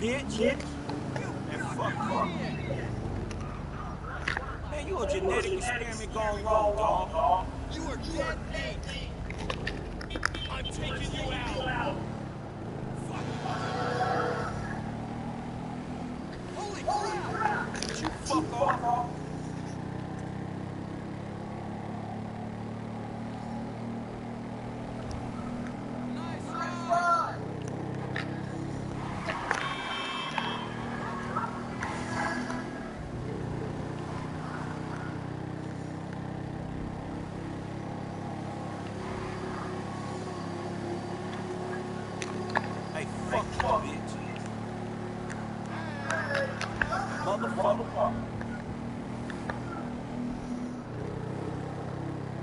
Bitch. Man, fuck you. Man, you a genetic experiment gone wrong, dog. You are dead meat. I'm taking you out. Fuck. Holy crap! Would you fuck off?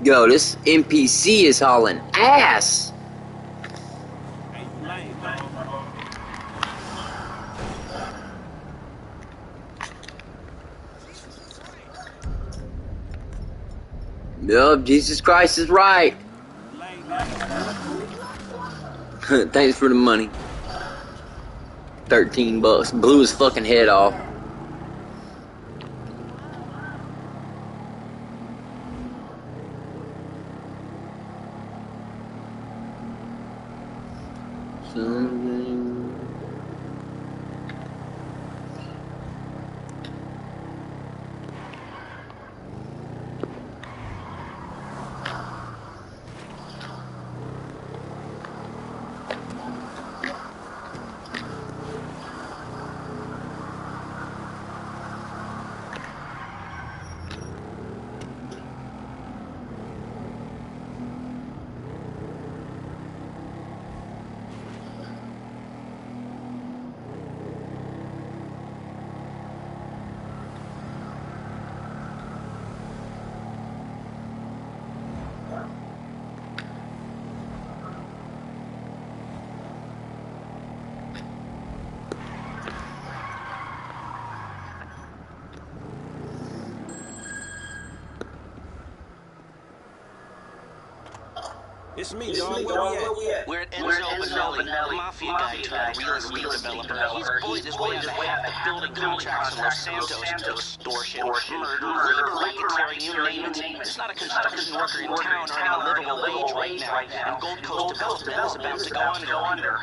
Yo, this NPC is hauling ass. Yup, Jesus Christ is right. Thanks for the money. 13 bucks. Blew his fucking head off. It's me, dog. Where we at? We're at Enzo Benelli, mafia guy turned real estate developer. He's bullied his way out of half the building contracts from Los Santos into extortion, murder, rape, you name it. There's not a construction worker in town earning a livable wage right now, and Gold Coast Development is about to go under.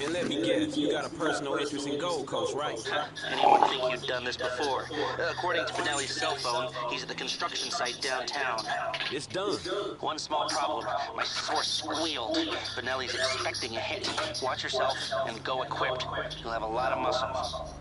And let me guess, you got a personal interest in Gold Coast, right? Anyone think you've done this before? According to Benelli's cell phone, he's at the construction site downtown. It's done. One small problem. My source squealed. Benelli's expecting a hit. Watch yourself and go equipped. You'll have a lot of muscle.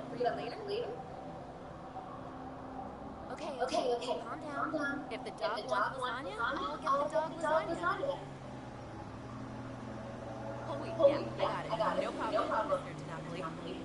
read it later? Okay. Calm down. If the dog wants lasagna, I'll get the dog lasagna. Oh wait, yeah, I got it. No problem, Mr. DiNapoli.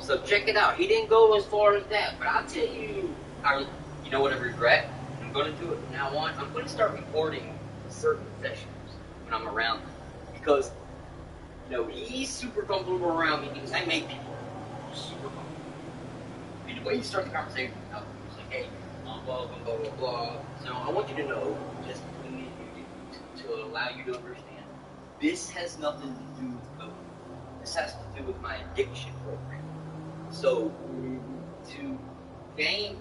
So check it out. He didn't go as far as that, but I'll tell you, you know what I regret? I'm going to do it from now on. I'm going to start recording certain sessions when I'm around him. Because, you know, he's super comfortable around me because I make people super comfortable. And the way you start the conversation, it's like, hey, blah, blah, blah, blah, blah. So I want you to know, just to allow you to understand, this has nothing to do with coding. This has to do with my addiction program. So, to gain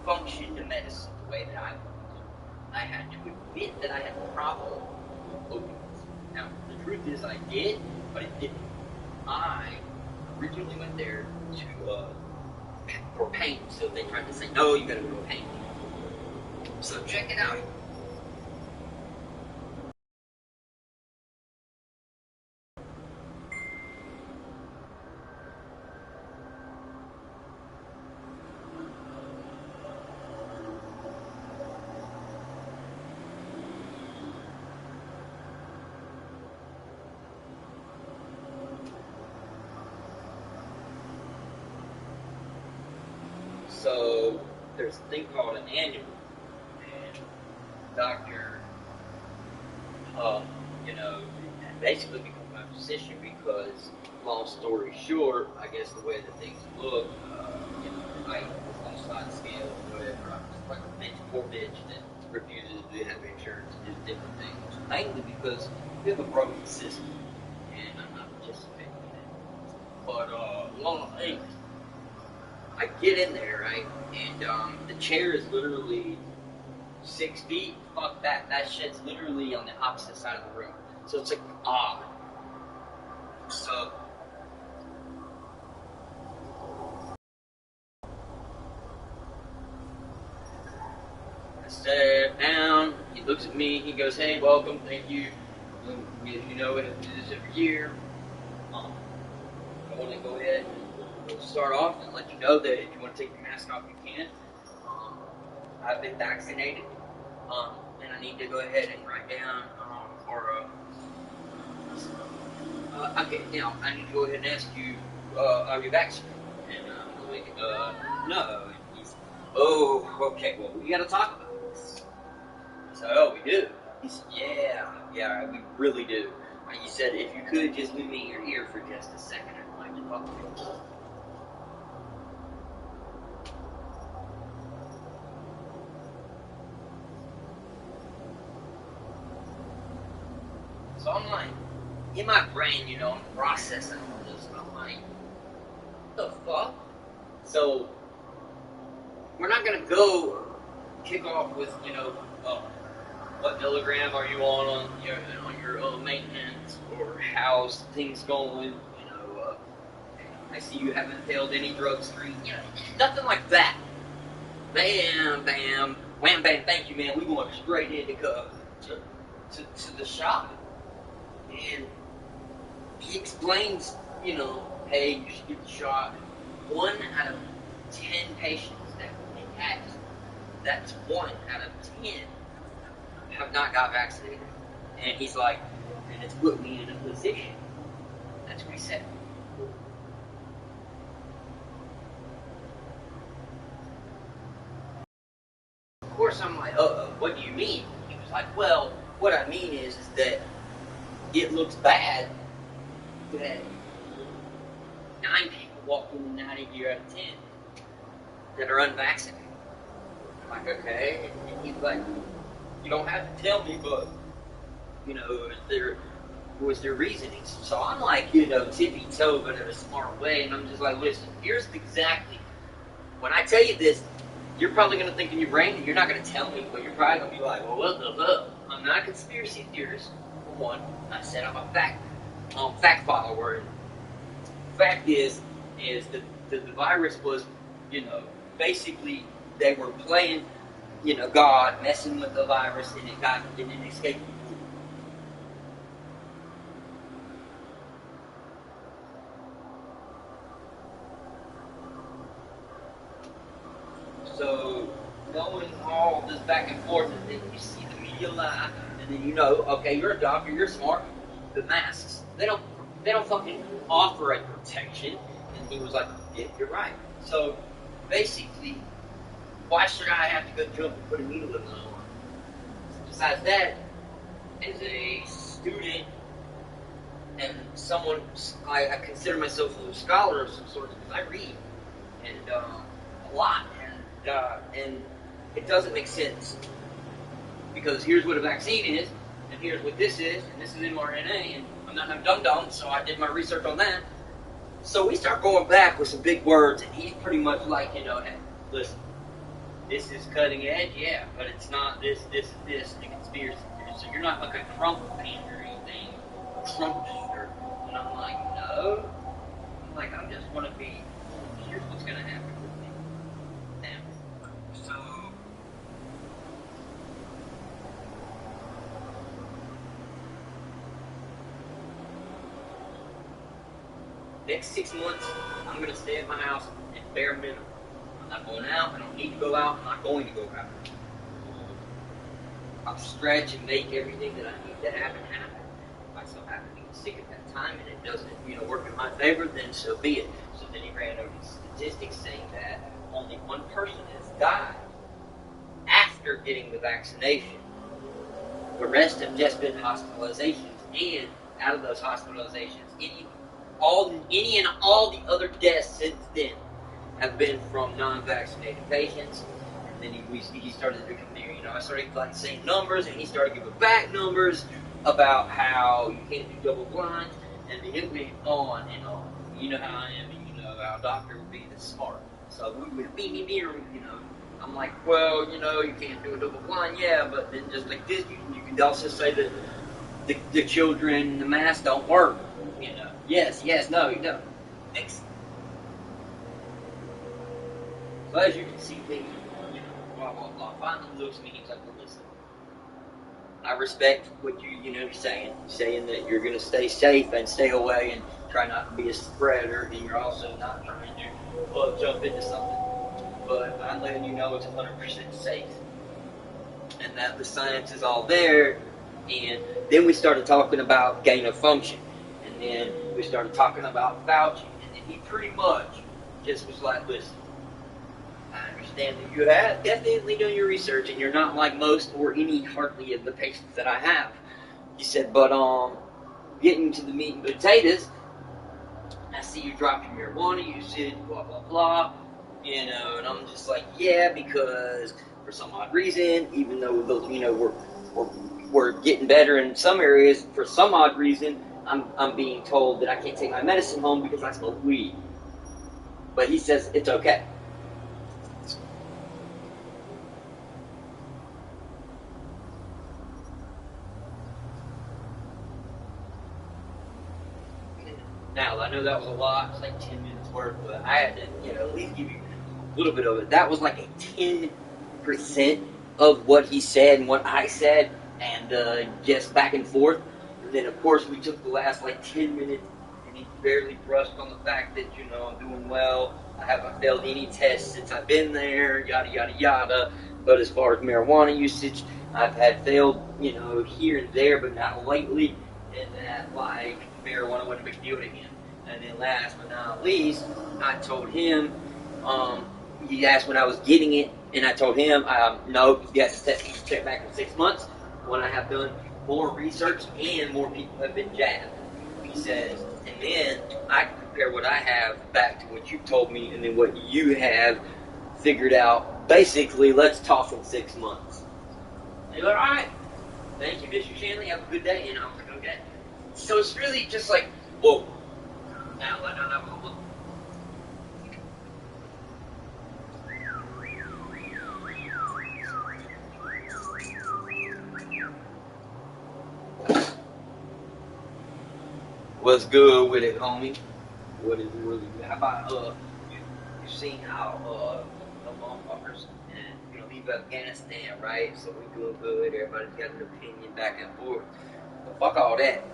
function to medicine the way that I want, I had to admit that I had a problem with opioids. Now, the truth is I did, but it didn't. I originally went there for pain, so they tried to say, no, you gotta go to pain. So check it out. So there's a thing called an annual, and doctor, you know, basically become my physician because, long story short, I guess the way that things look, you know, I was on slide scale or whatever. I'm just like a bitch, poor bitch that refuses to have insurance and do different things, mainly because we have a broken system, and I'm not participating in it. But long thing. I get in there, right, and the chair is literally 6 feet. Fuck that. That shit's literally on the opposite side of the room. So it's like odd. So I sat down. He looks at me. He goes, "Hey, welcome. Thank you. You know, we have to do this every year. I want to go ahead and start off and let you know that if you want to take your mask off, you can. I've been vaccinated, and I need to go ahead and write down okay, now I need to go ahead and ask you, are you vaccinated?" And I'm like, no. And he's, oh, okay, well, we got to talk about this. So, oh, we do. He said, yeah, we really do. And he said, if you could just leave me in your ear for just a second, I'd like to talk to you. So I'm like, in my brain, you know, I'm processing all this, and I'm like, what the fuck? So, we're not gonna go kick off with, you know, what milligram are you on your maintenance, or how's things going, you know, I see you haven't failed any drug screen, you know, nothing like that. Bam, bam, wham, bam, thank you, man, we going straight into to the shop. And he explains, you know, hey, you should get the shot. 1 out of 10 patients that we have, that's 1 out of 10 have not got vaccinated. And he's like, and it's put me in a position. That's what he said. Of course, I'm like, what do you mean? He was like, well, what I mean is that it looks bad that 9 people walk in and out of here out of 10 that are unvaccinated. I'm like, okay. And he's like, you don't have to tell me, but, you know, was there reasoning? So I'm like, you know, tippy-toe, but in a smart way, and I'm just like, listen, here's exactly, when I tell you this, you're probably going to think in your brain, and you're not going to tell me, but you're probably going to be like, well, what the fuck? I'm not a conspiracy theorist, for one. I said I'm a fact follower. Fact is that the virus was, you know, basically they were playing, you know, God, messing with the virus, and it escaped people. So, knowing all this back and forth, and then you see the media lie, and then you know, okay, you're a doctor, you're smart. The masks, they don't fucking offer a protection. And he was like, Yeah, you're right. So, basically, why should I have to go jump and put a needle in my arm? Besides that, as a student and someone, I consider myself a scholar of some sort because I read and a lot, and it doesn't make sense because here's what a vaccine is, and here's what this is, and this is mRNA, and I'm not no dum-dum, so I did my research on that. So we start going back with some big words, and he's pretty much like, hey, listen, this is cutting edge, yeah, but it's not this, and a conspiracy theory. So you're not like a Trump fan or anything, Trumpster. And I'm like, no. I'm like, I just want to be, here's what's going to happen with me. Now, so, next 6 months, I'm going to stay at my house at bare minimum. I'm not going out. I don't need to go out. I'm not going to go out. I'll stretch and make everything that I need to happen. If I so happen to get sick at that time and it doesn't, work in my favor, then so be it. So then he ran over these statistics saying that only one person has died after getting the vaccination. The rest have just been hospitalizations, and out of those hospitalizations, any and all the other deaths since then have been from non-vaccinated patients. And then he started to come near, I started like saying numbers, and he started giving back numbers about how you can't do double blind, and it went on and on. You know how I am, and our doctor would be this smart. So we would be, I'm like, well, you can't do a double blind, yeah, but then just like this, you could also say that the children, the masks don't work, Yes, no. Next. So as you can see, things, blah, blah, blah. Finally looks at me, he's like, well, listen, I respect what you're saying that you're going to stay safe and stay away and try not to be a spreader, and you're also not trying to jump into something. But I'm letting you know it's 100% safe. And that the science is all there. And then we started talking about gain of function. And then we started talking about Fauci. And then he pretty much just was like, listen, I understand that you have definitely done your research and you're not like most or any hardly of the patients that I have. He said, but getting to the meat and potatoes, I see you dropping marijuana usage, blah, blah, blah. And I'm just like, yeah, because for some odd reason, even though those, we're getting better in some areas, for some odd reason, I'm being told that I can't take my medicine home because I smoke weed. But he says it's okay. Now, I know that was a lot. It's like 10 minutes worth, but I had to, at least give you a little bit of it. That was like a 10% of what he said and what I said, and just back and forth. And then, of course, we took the last like 10 minutes, and he barely brushed on the fact that, I'm doing well. I haven't failed any tests since I've been there, yada, yada, yada. But as far as marijuana usage, I've had failed, here and there, but not lately. And that, like, marijuana wasn't a big deal to him. And then last but not least, I told him, he asked when I was getting it, and I told him, no, you have to check back in 6 months when I have done more research and more people have been jabbed. He says, and then I can compare what I have back to what you told me and then what you have figured out. Basically, let's talk in 6 months. And he's like, all right, thank you, Mr. Shanley, have a good day. And I was like, okay. So it's really just like, whoa. Now, I don't know. What's good with it, homie? What is really good? How about, you've seen how, the motherfuckers, and, leave Afghanistan, right? So we doing good, everybody's got an opinion back and forth. But fuck all that.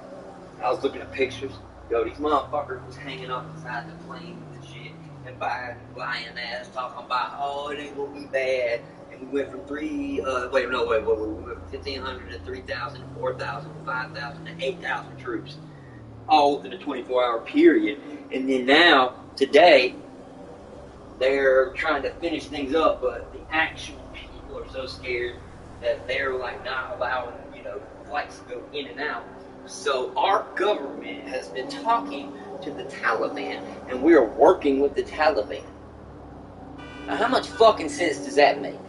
I was looking at pictures. Yo, these motherfuckers was hanging up inside the plane and shit, and Biden lying ass talking about, oh, it ain't gonna be bad. And we went from we went from 1,500 to 3,000 to 4,000 to 5,000 to 8,000 troops, all within a 24-hour period. And then now, today, they're trying to finish things up, but the actual people are so scared that they're like not allowing, flights to go in and out. So our government has been talking to the Taliban, and we are working with the Taliban. Now, how much fucking sense does that make?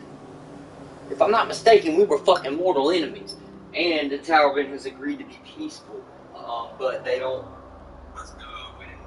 If I'm not mistaken, we were fucking mortal enemies, and the Taliban has agreed to be peaceful, but they don't. Let's go with it.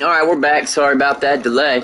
Alright, we're back. Sorry about that delay.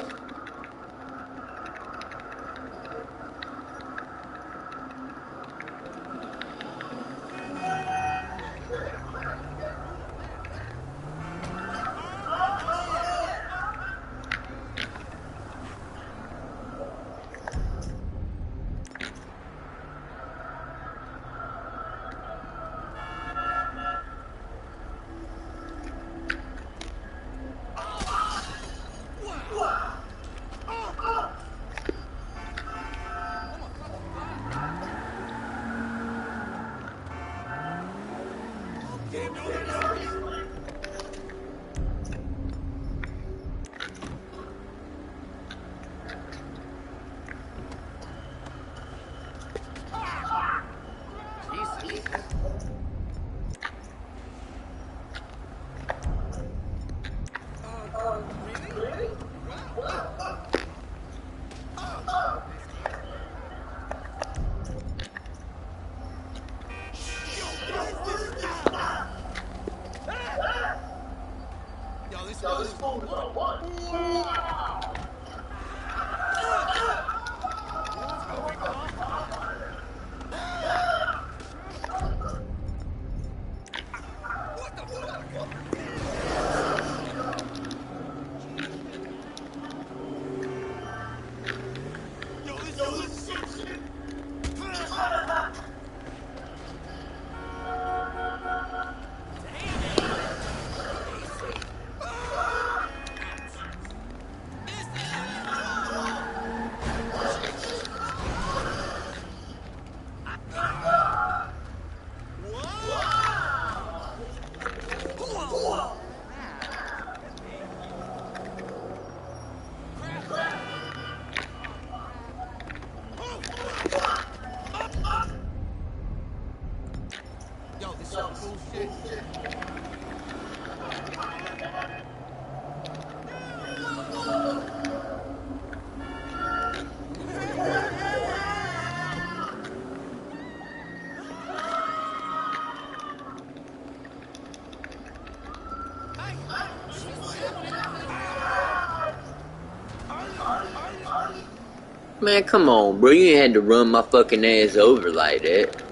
Man, come on, bro. You ain't had to run my fucking ass over like that.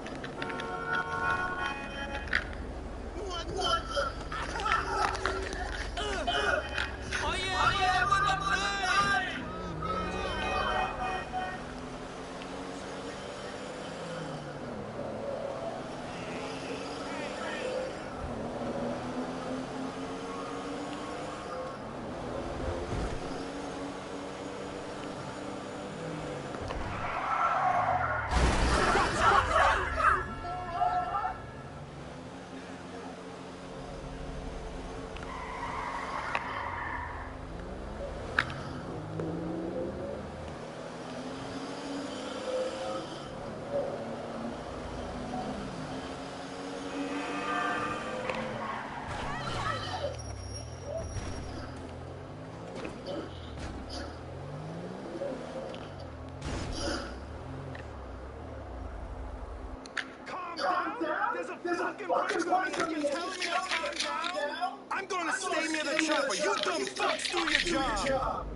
There's a fucking friend of me telling me to calm down. I'm gonna stay near the chopper. You dumb fucks do your job.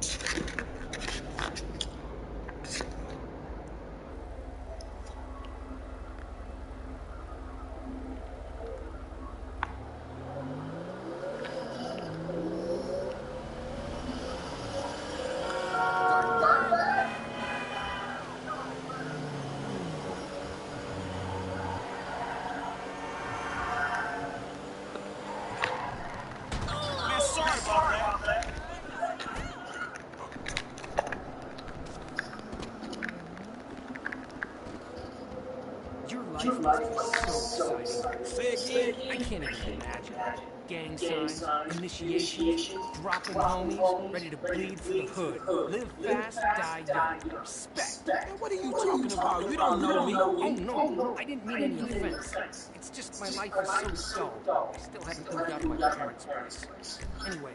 Your life is so exciting. Say again? I can't even imagine. Gang signs, initiations, dropping homies, ready to bleed for the hood. Live fast, die young. Respect. Man, what are you talking about? You don't know me. Oh no, I didn't mean any offense. It's just my life is so dull. I still haven't moved out of my parents' place. Anyway,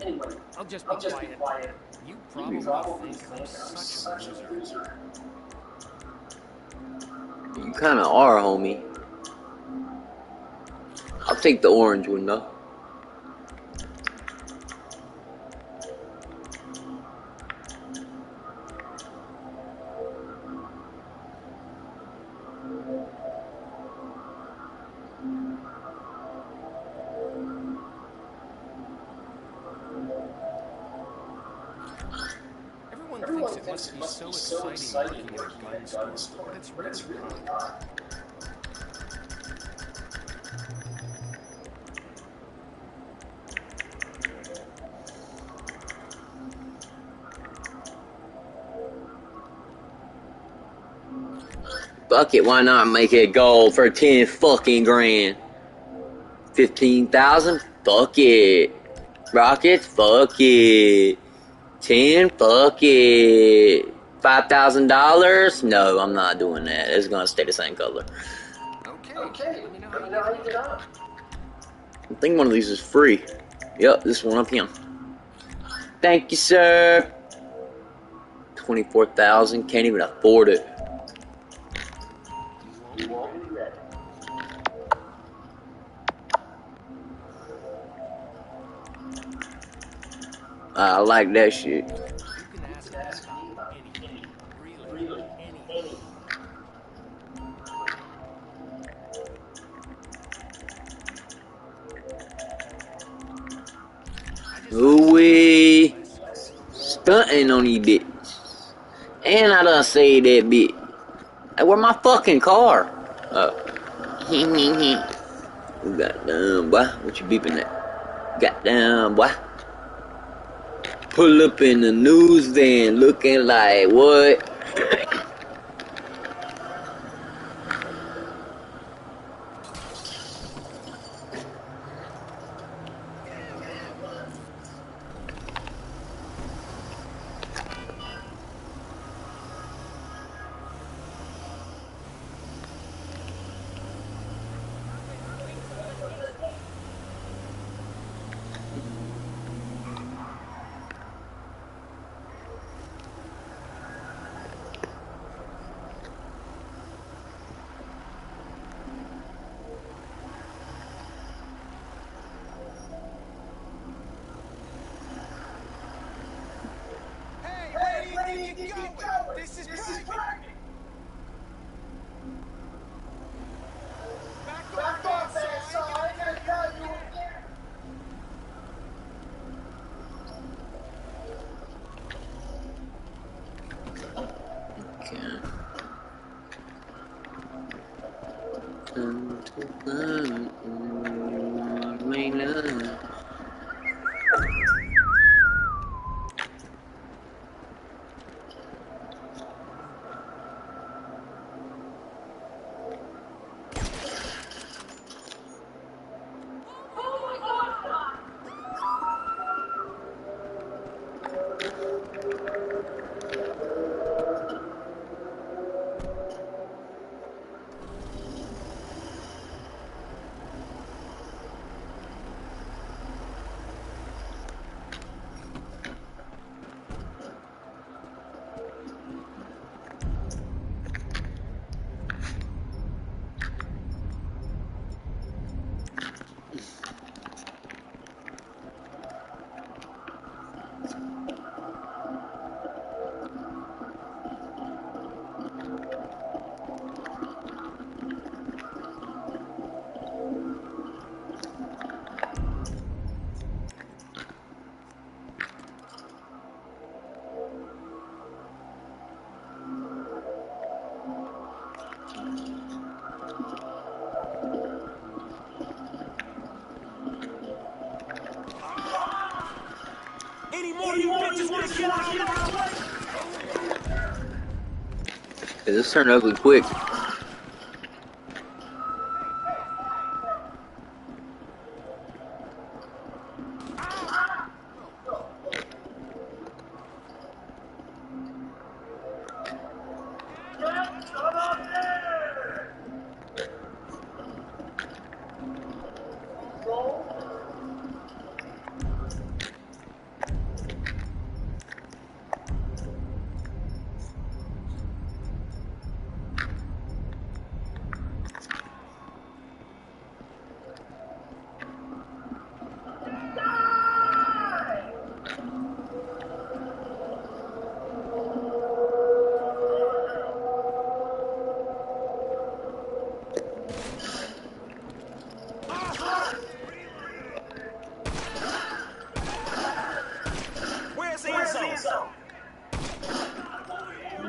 I'll just be quiet. You probably think I'm such a loser. You kind of are, homie. I'll take the orange one though. Everyone thinks it must be so exciting working at a gun store, but it's really not. Fuck it, why not make it gold for 10 fucking grand? 15,000? Fuck it. Rockets? Fuck it. 10? Fuck it. $5,000? No, I'm not doing that. It's gonna stay the same color. Okay, let me know how you get on. I think one of these is free. Yep, this one up here. Thank you, sir. 24,000. Can't even afford it. I like that shit. You can ask me about anything. Really, anything. Ooh-wee. Stunting on these bitches. And I done saved that bitch. Hey, where my fucking car? Oh. Goddamn, boy. What you beeping at? Goddamn, boy. Pull up in the news van looking like what? This is private. Back off, asshole. I gotta tell you again. This turned ugly quick.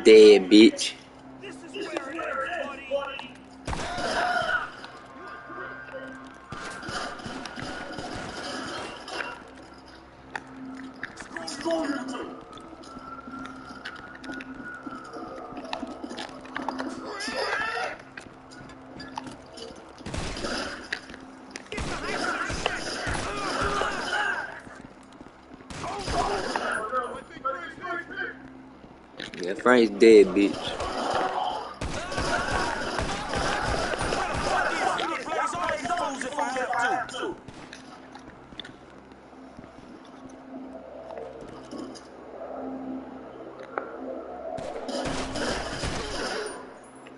dead, bitch. This is where it ends, buddy. Screw you too. Yeah, Frank's dead, bitch.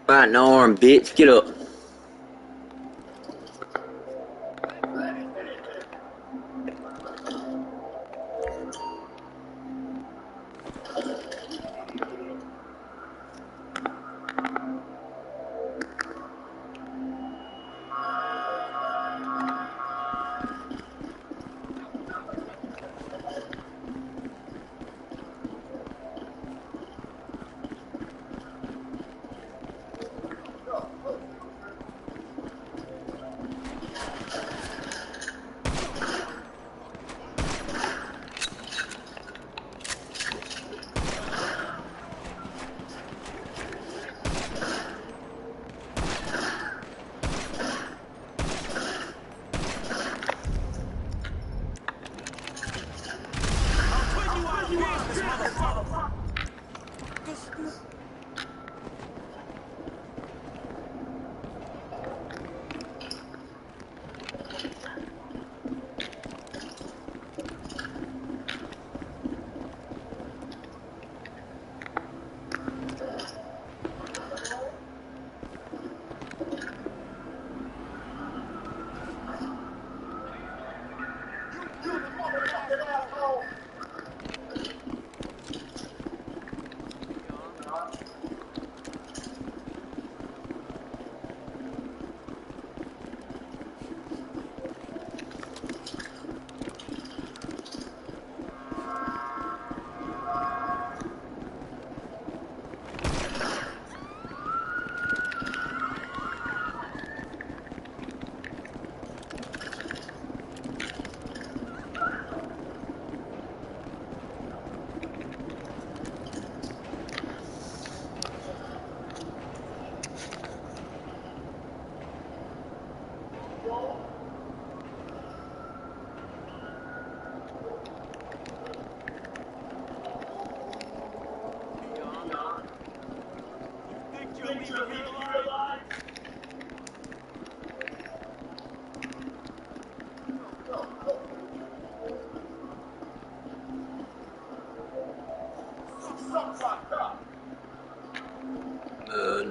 Fight no arm, bitch. Get up.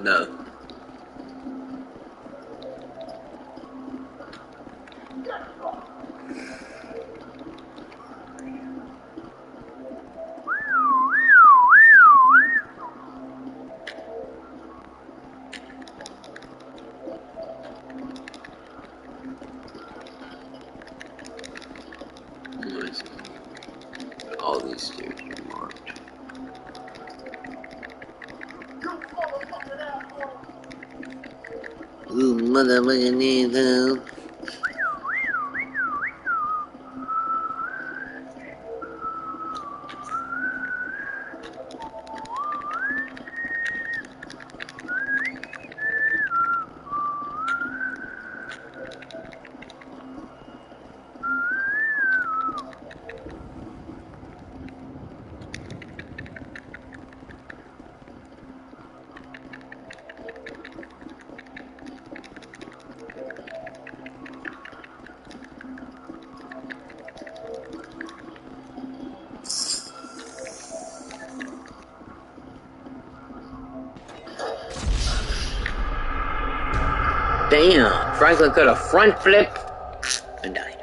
No. All these stairs are marked. Ooh, motherfucking nigga. Damn, Franklin could have front flip and died.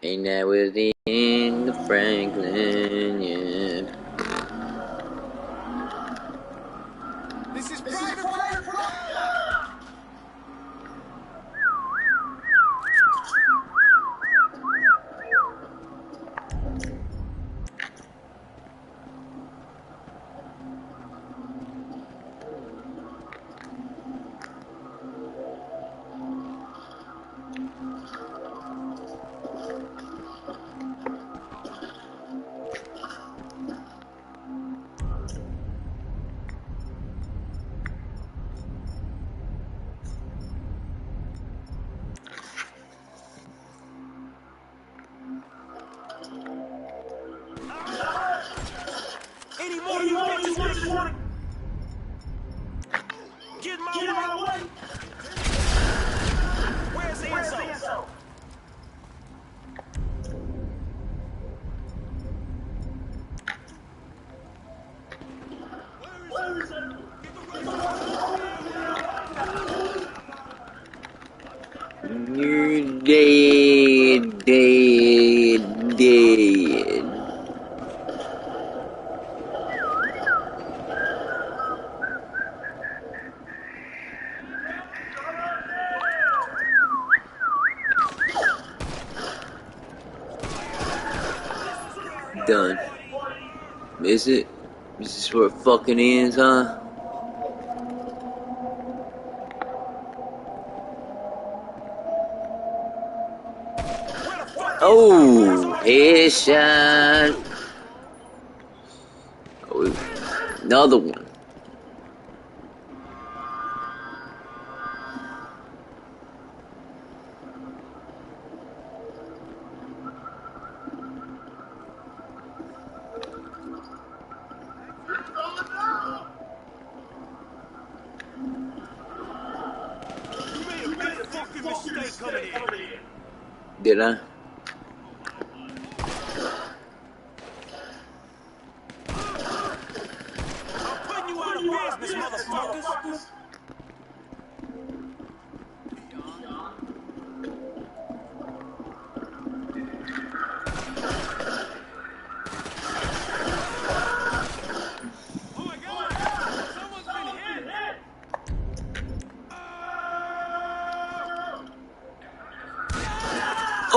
And that was the end of Franklin, yeah. This is private property. wanna get my way? Where's Enzo? Where is it? You're dead, dead, dead. Done. Is it? Is this where it fucking ends, huh? Oh, headshot. Oh, another one. Did I?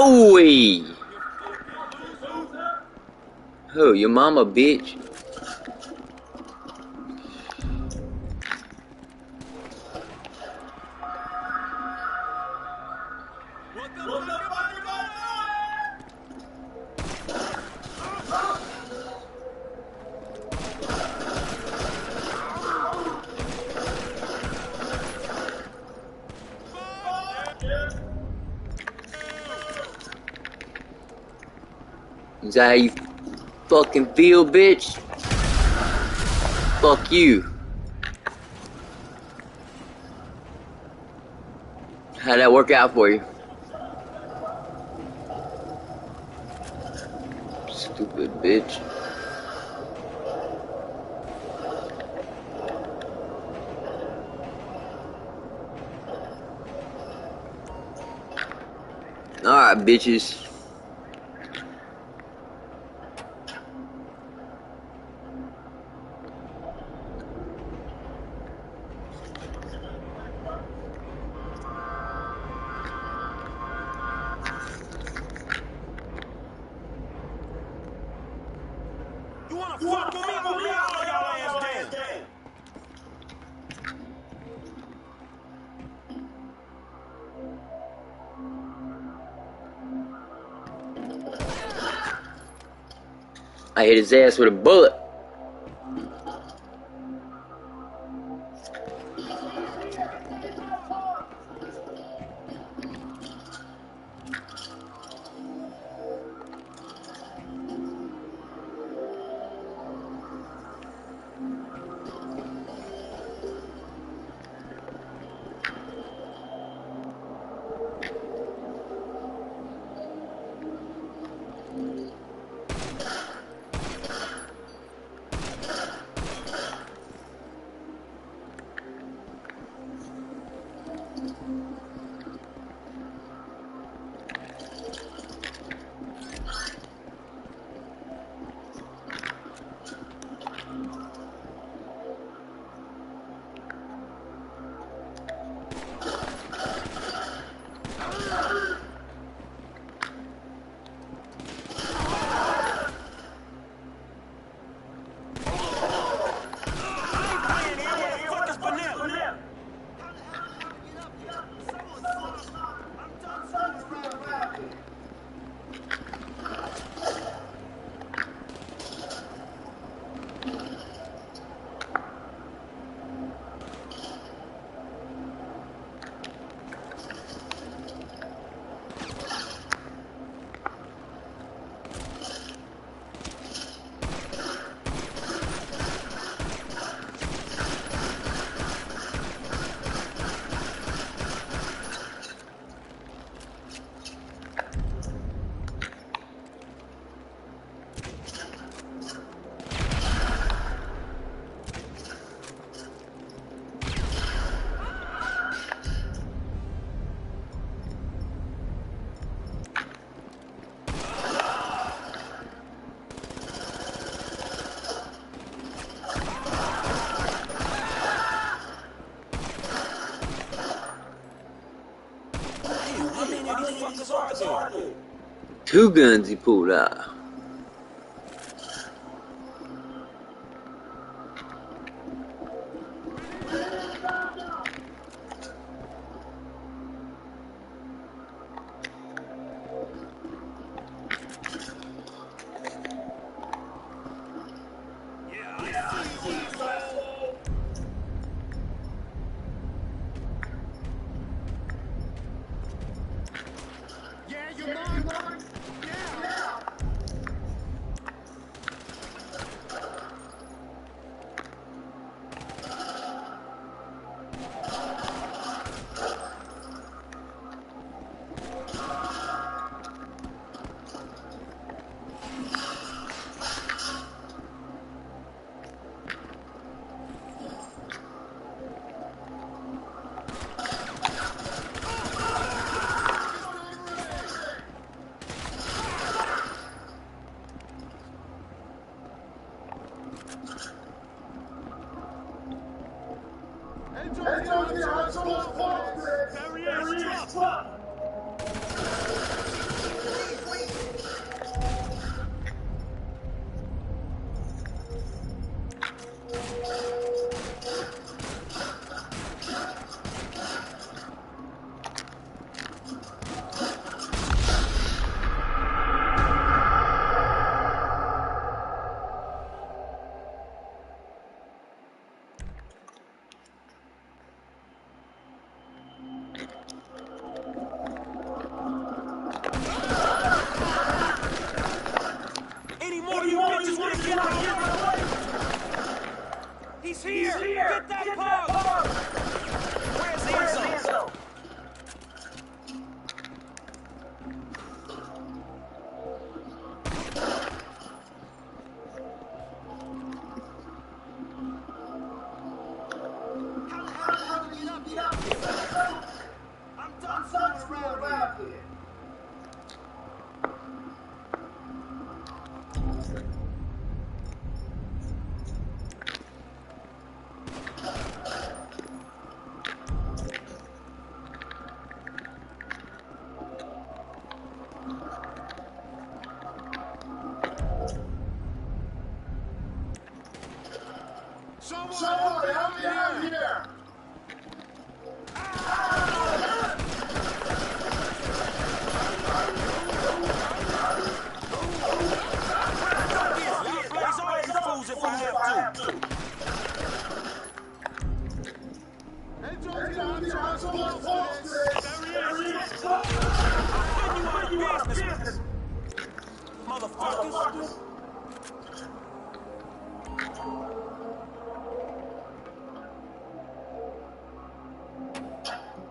Oh, who? Your mama, bitch. Is that how you fucking feel, bitch? Fuck you. How'd that work out for you? Stupid bitch. Alright, bitches. I hit his ass with a bullet. Two guns he pulled out. Any more of you bitches want to get my way? He's here! Get that pug! Where's Enzo? I'm done fooling around here. Somebody help me out here! If I have to. Motherfuckers.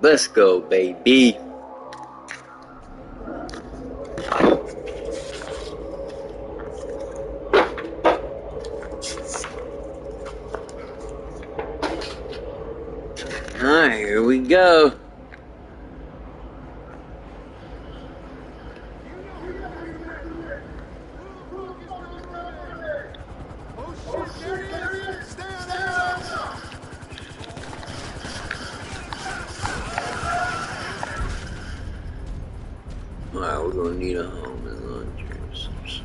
Let's go, baby. Alright, here we go. Alright, we're gonna need a home and laundry or some shit.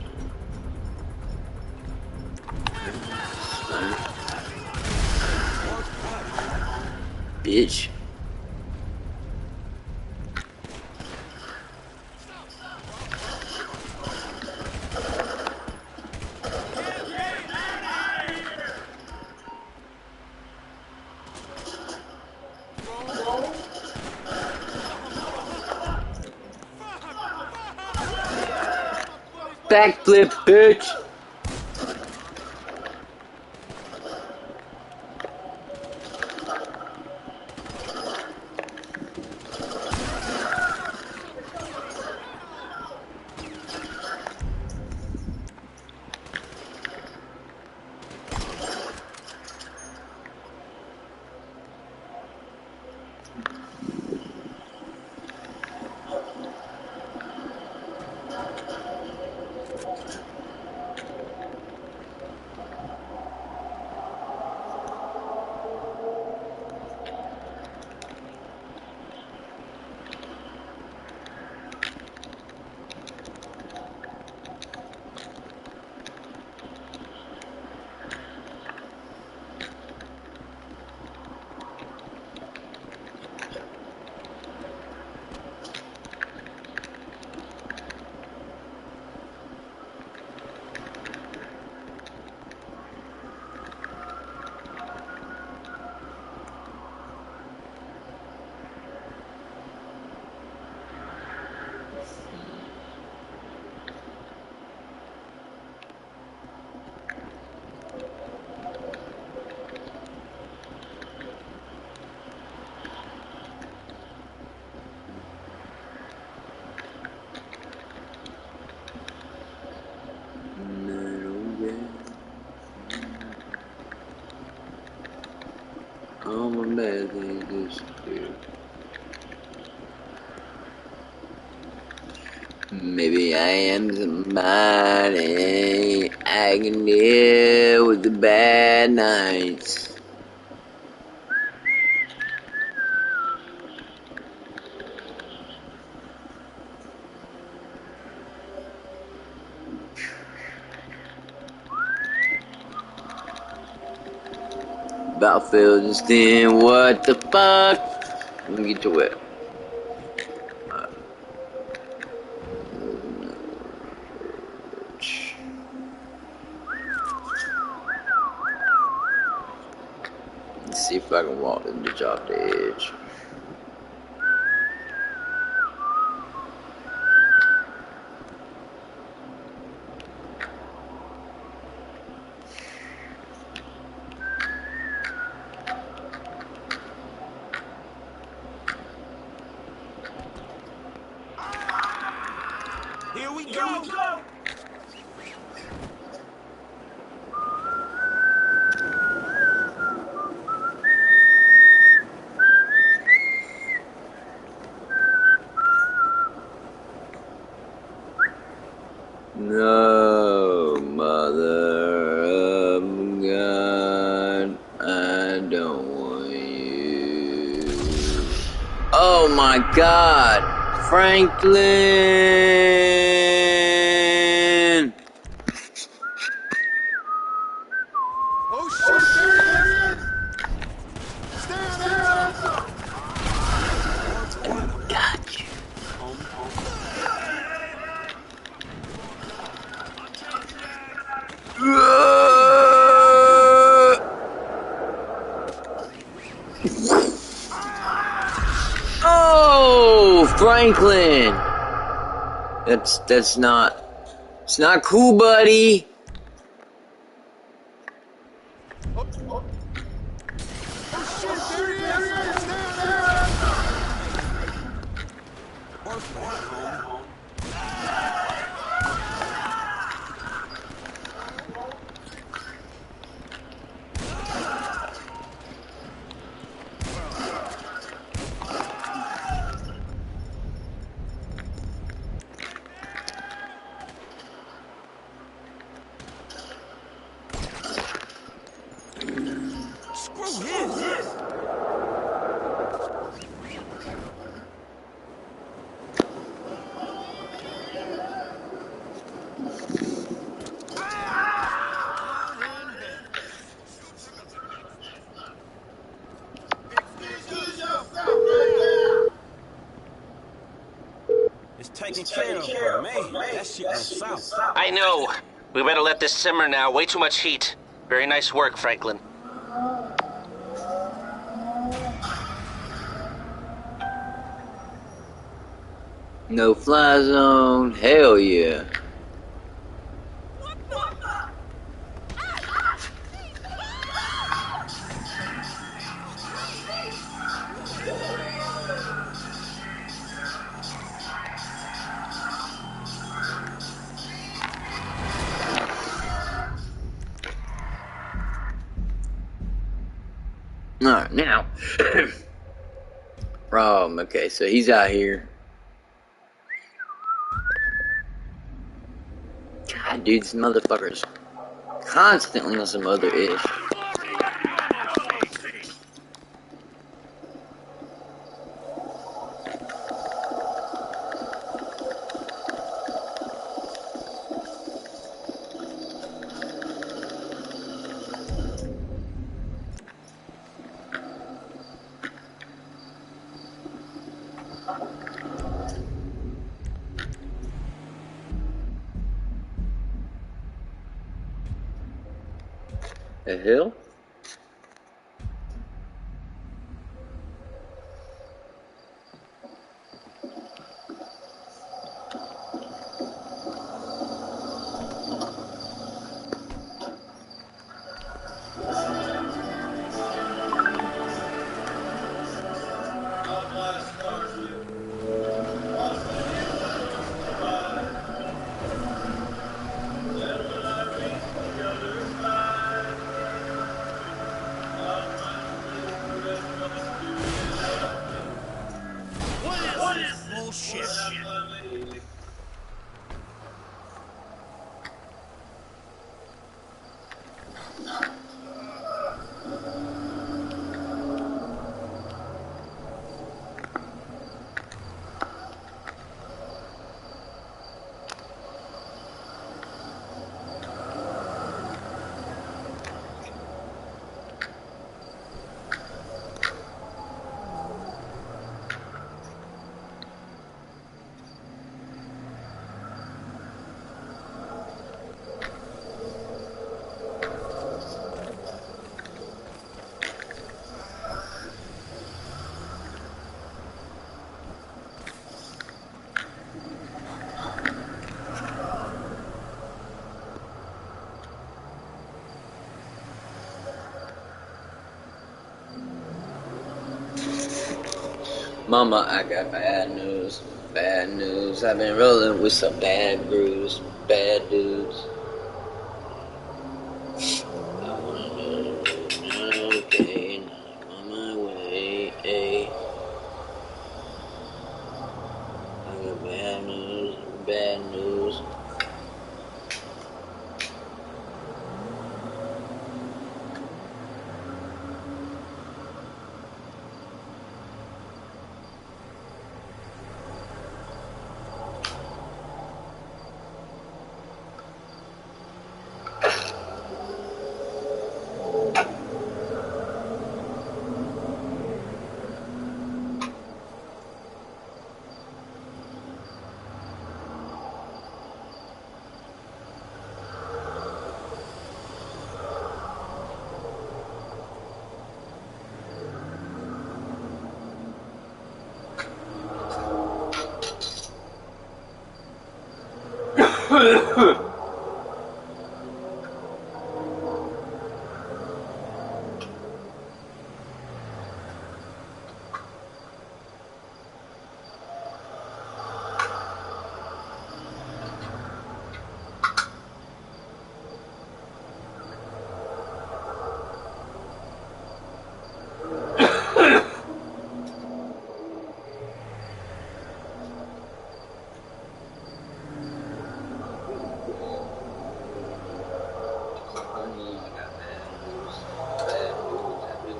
Bitch. Backflip, bitch. All my bad things disappear. Maybe I am somebody. I can deal with the bad nights. About filled just in, what the fuck? Let me get to it. Let's see if I can walk this bitch off the edge. Here we go. No, mother of God, I don't want you. Oh my God, Franklin! Oh shit, there he is! Stand down! Got you. Oh, Franklin! That's not. It's not cool, buddy. Oh shit, there he is! Stand down! Screw this. Excuse yourself right there! It's taken care of, but man, that shit went south. I know. We better let this simmer now. Way too much heat. Very nice work, Franklin. No fly zone. Hell yeah. Alright, now. Okay, so he's out here. God, dude, this motherfucker's constantly on some other ish. The hell? Mama, I got bad news. Bad news. I've been rolling with some bad brews, bad dudes. I wanna know the pain on my way. I got bad news, bad news.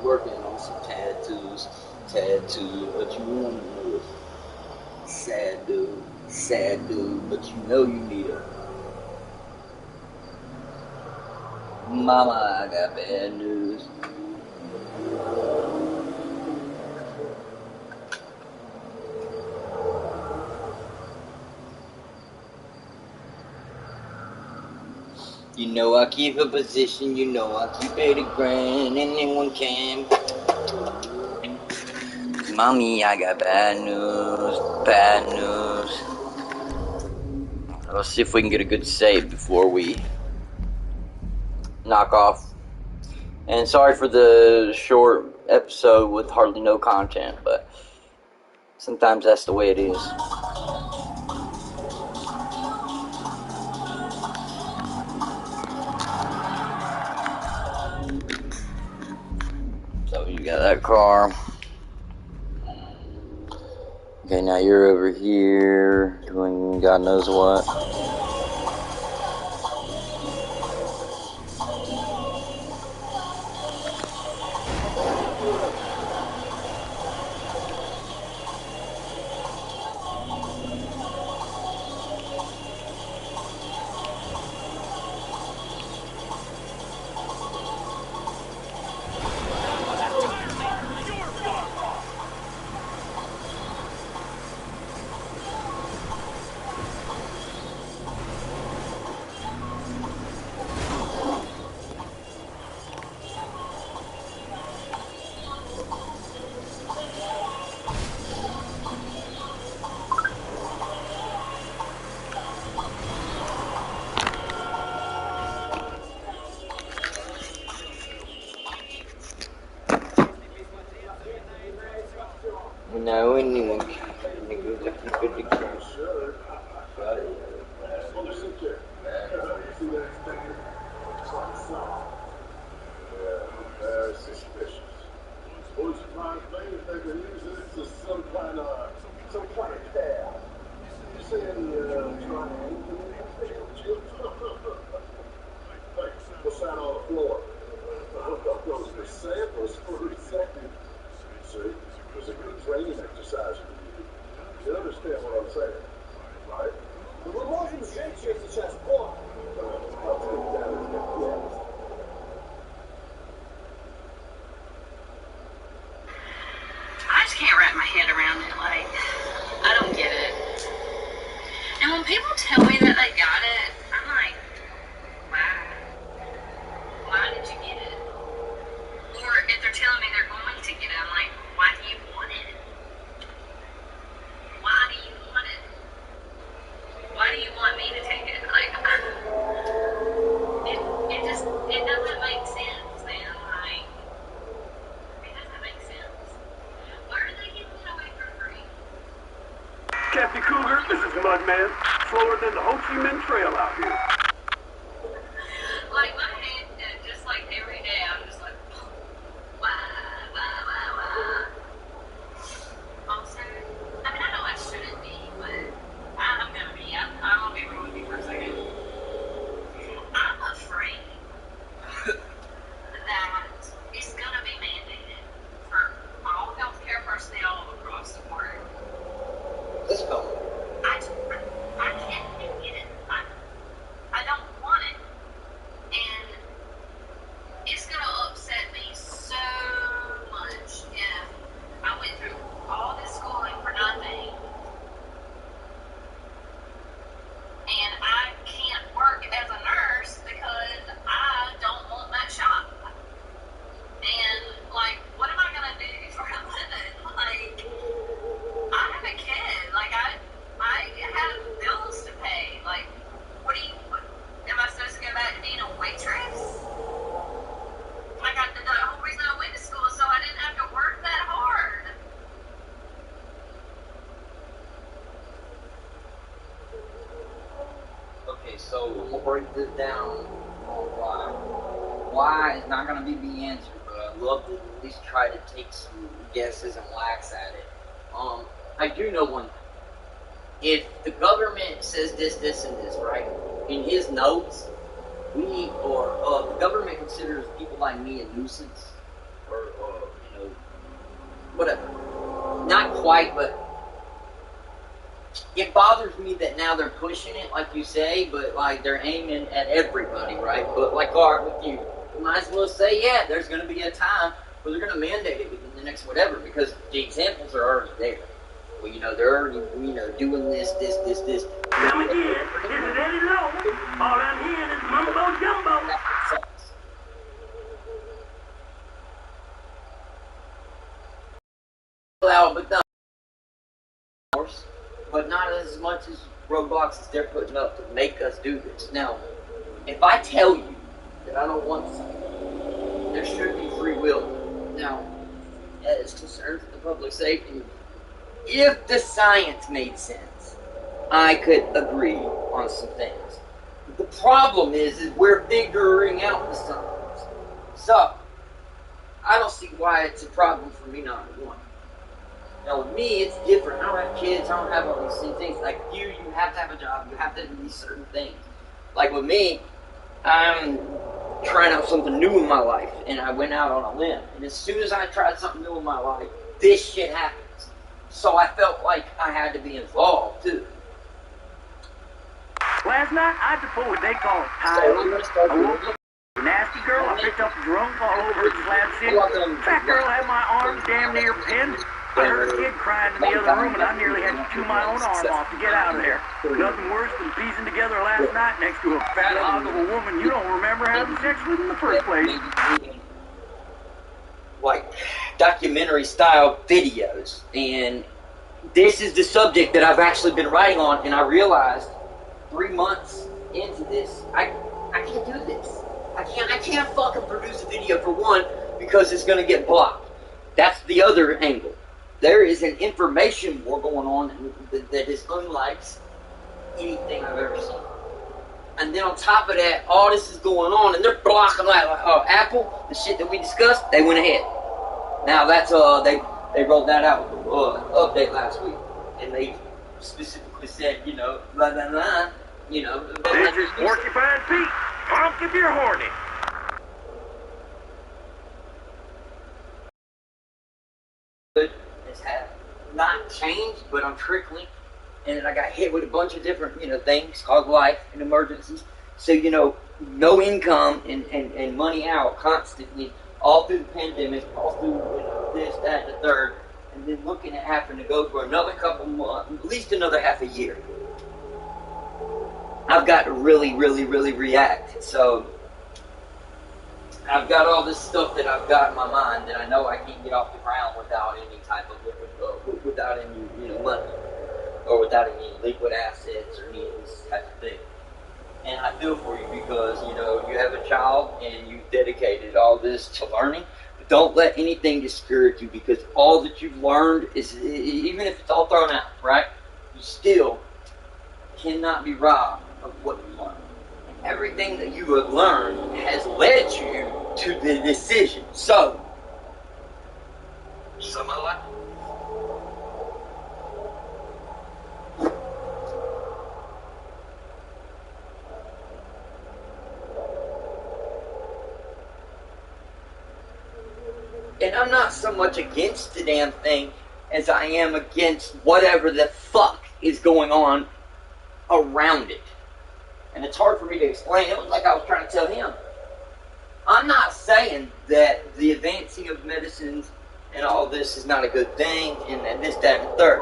Working on some tattoo, but you want to know it. Sad dude, but you know you need her. Mama, I got bad news. You know I keep a position, you know I keep 80 grand, anyone can. Mommy, I got bad news, bad news. Let's see if we can get a good save before we knock off. And sorry for the short episode with hardly no content, but sometimes that's the way it is. So you got that car. Okay, now you're over here doing God knows what. No, anyone can. Niggas, I keep it together. Very suspicious. What's your prime thing if they could use it to some kind of cab? You saying trying to Hey, what's that all on the floor. Hook up those samples for a second. See, it's a good training exercise for you. You understand what I'm saying, right? We're watching the shape shift the chest point. I'll take that as an yes. I just can't wrap my head around it. Like, I don't get it. And when people tell me that they got it, I'm like, why? Why did you get it? Or if they're telling me they're going to get it, I'm like, why do you want it? Why do you want it? Why do you want me to take it? Like, it doesn't make sense, man. Like, it doesn't make sense. Why are they giving it away for free? Captain Cougar, this is Mudman. Slower than the Ho Chi Minh Trail out here. Like, my head, just like every day, I'm just like, why? Also, I mean, I know I shouldn't be, but I'm gonna be. I'm gonna be real with you for a second. I'm afraid that it's gonna be mandated for all healthcare personnel across the board. Let's go. I can't get it. I don't want it. And it's going to upset me so much if I went through all this schooling for nothing and I can't work as a nurse because I don't want that shot. And, like, what am I going to do for a living? Like, I have a kid. Like, I have bills to pay. Like, am I supposed to go back to being a waitress? Like, the whole reason I went to school is so I didn't have to work that hard. Okay, so we'll break this down on why. Why is not going to be the answer, but I'd love to at least try to take some guesses and whacks at it. I do know one thing. If the government says this, and this, right? In his notes, the government considers people like me a nuisance, or whatever. Not quite, but it bothers me that now they're pushing it, like you say, but like they're aiming at everybody, right? But like, all right, with you might as well say, yeah, there's going to be a time where they're going to mandate it within the next whatever, because the examples are already there. Well, they're already, doing this. Come again, this is Eddie Lowe. All I'm hearing is mumbo jumbo. That sucks. Well, but not as much as roadblocks as they're putting up to make us do this. Now, if I tell you that I don't want something, there should be free will. Now, as concerns with the public safety, if the science made sense, I could agree on some things. The problem is we're figuring out the science. So, I don't see why it's a problem for me not to want it. Now, with me, it's different. I don't have kids. I don't have all these same things. Like you have to have a job. You have to do these certain things. Like with me, I'm trying out something new in my life, and I went out on a limb. And as soon as I tried something new in my life, this shit happened. So I felt like I had to be involved, too. Last night, I had to pull what they call a tie. I woke up a nasty girl. I picked up the drum all over the slab city. Fat girl had my arms damn near pinned. I heard a kid crying in the other room, and I nearly had to chew my own arm off to get out of there. Nothing worse than piecing together last night next to a fat hog of a woman you don't remember having sex with in the first place. Like documentary-style videos, and this is the subject that I've actually been writing on, and I realized 3 months into this, I can't do this. I can't fucking produce a video, for one, because it's gonna get blocked. That's the other angle. There is an information war going on that is unlike anything I've ever seen. And then on top of that, all this is going on, and they're blocking like Apple, the shit that we discussed. They went ahead. Now that's they rolled that out update last week, and they specifically said, blah blah blah, This is Porcupine Pete. Honk if you're horny. not changed, but I'm trickling. And then I got hit with a bunch of different, things called life and emergencies. So, no income and money out constantly all through the pandemic, all through this, that, and the third. And then looking at having to go for another couple months, at least another half a year. I've got to really, really, really react. So I've got all this stuff that I've got in my mind that I know I can't get off the ground without any type of without any money or without any liquid assets or any of this type of thing. And I feel for you because you have a child and you dedicated all this to learning. But don't let anything discourage you, because all that you've learned is, even if it's all thrown out, right? You still cannot be robbed of what you learned. And everything that you have learned has led you to the decision. So my life. And I'm not so much against the damn thing as I am against whatever the fuck is going on around it. And it's hard for me to explain. It was like I was trying to tell him. I'm not saying that the advancing of medicines and all this is not a good thing, and this, that, and the third.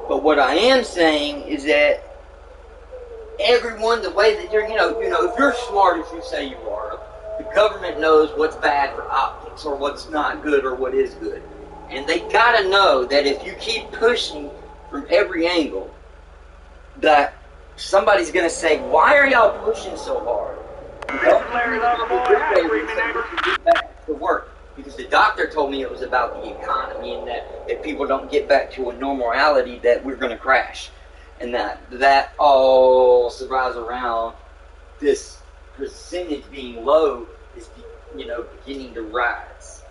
But what I am saying is that everyone, the way that you're, if you're smart as you say you are, the government knows what's bad for optics or what's not good or what is good. And they gotta know that if you keep pushing from every angle, that somebody's gonna say, why are y'all pushing so hard? Get back to work. Because the doctor told me it was about the economy and that if people don't get back to a normality, that we're gonna crash. And that all survives around this percentage being low is, beginning to rise.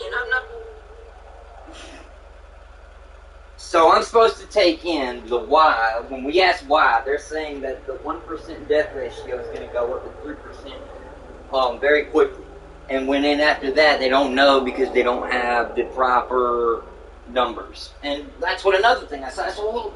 And I'm not. So I'm supposed to take in the why. When we ask why, they're saying that the 1% death ratio is going to go up to 3% very quickly. And when in after that, they don't know because they don't have the proper numbers. And that's what another thing I said. Well,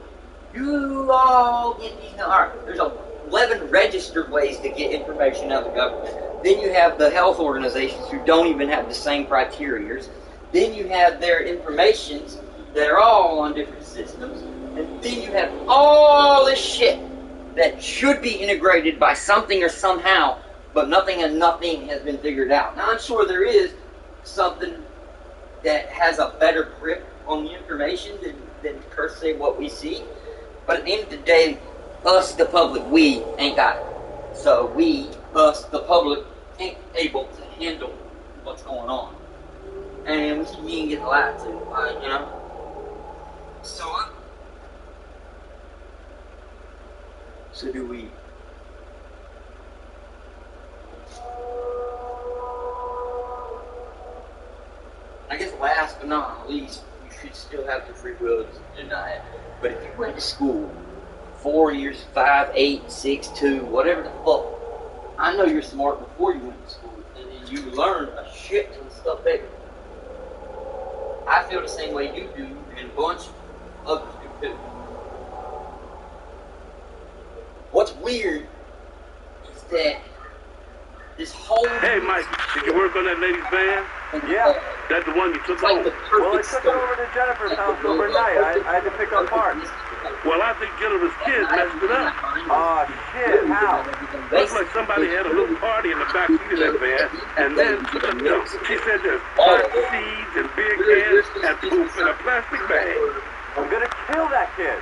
you all get these. All right, there's 11 registered ways to get information out of the government. Then you have the health organizations who don't even have the same criteria. Then you have their informations that are all on different systems. And then you have all this shit that should be integrated by something or somehow, but nothing has been figured out. Now, I'm sure there is something that has a better grip on the information than per se what we see. But at the end of the day, us, the public, we ain't got it. So us, the public, ain't able to handle what's going on. And we keep being getting lied to, So do we. I guess last but not least, you should still have the free will to deny it. But if you went to school 4 years, 5, 8, 6, 2, whatever the fuck, I know you're smart before you went to school, and then you learned a shit ton of stuff there. I feel the same way you do, and a bunch of others do too. What's weird is that this whole... Hey, Mike, did you work on that lady's van? Yeah. That's the one you took like over? Well, I took it over to Jennifer's house overnight. I had to pick up parts. Well, I think Jennifer's kids messed it up. Oh, shit, how? Looks like somebody had a little party in the back seat of that van, and then, she said there's pot seeds and beer cans and poop in a plastic bag. I'm gonna kill that kid.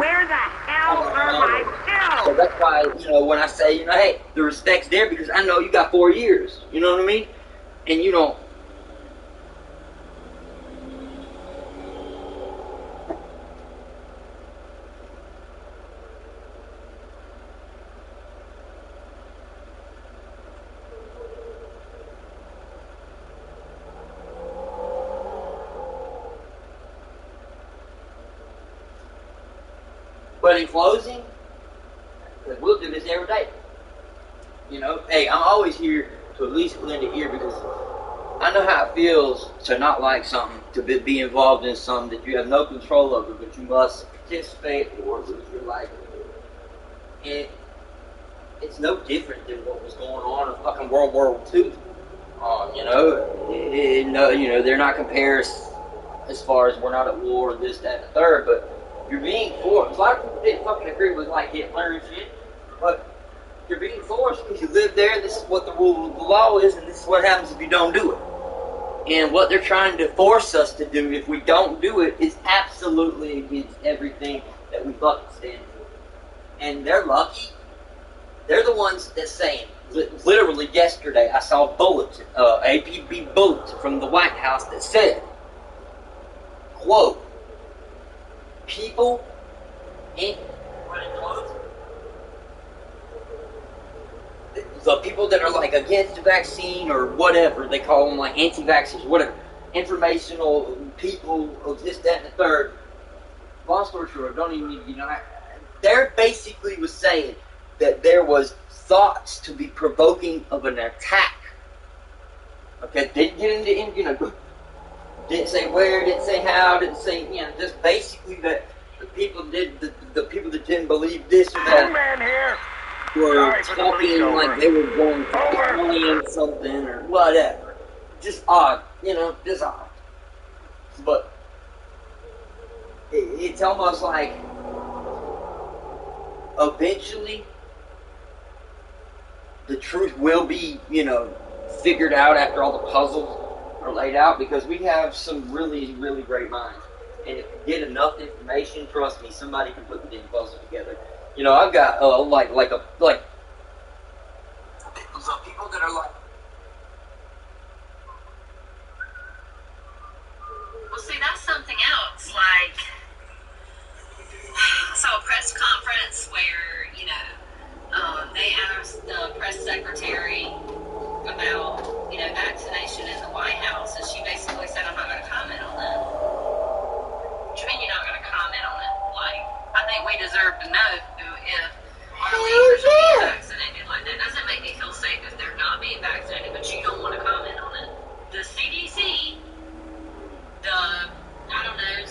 Where the hell are my So pills? that's why, when I say, hey, the respect's there because I know you got 4 years. You know what I mean? And you don't. But in closing, we'll do this every day. Hey, I'm always here to at least lend an ear because I know how it feels to not like something, to be involved in something that you have no control over, but you must participate or lose your livelihood. It's no different than what was going on in fucking World War II. They're not compared as far as we're not at war, this, that, and the third, but you're being forced. A lot of people didn't fucking agree with like Hitler and shit, but you're being forced because you live there, this is what the rule of the law is, and this is what happens if you don't do it. And what they're trying to force us to do if we don't do it is absolutely against everything that we fucking stand for. And they're lucky. They're the ones that saying, literally yesterday, I saw bullets, APB bullets from the White House that said, quote, people in the people that are like against the vaccine or whatever, they call them like anti-vaxxers, whatever, informational people of this, that, and the third, long story short, don't even need to, they're basically was saying that there was thoughts to be provoking of an attack. Okay, didn't get into, didn't say where, didn't say how, didn't say, just basically that the people the people that didn't believe this or that were talking like they were going to alien something or whatever. Just odd, just odd. But it's almost like eventually the truth will be, figured out after all the puzzles are laid out, because we have some really, really great minds. And if you get enough information, trust me, somebody can put the damn puzzle together. I've got some people that are like. Well, see, that's something else. Like, I saw a press conference where, they asked the press secretary about, vaccination in the White House, and she basically said, I'm not going to comment on that. What do you mean you're not going to comment on it? Like, I think we deserve to know if our leaders are being vaccinated. Like, that doesn't make me feel safe if they're not being vaccinated, but you don't want to comment on it. The CDC,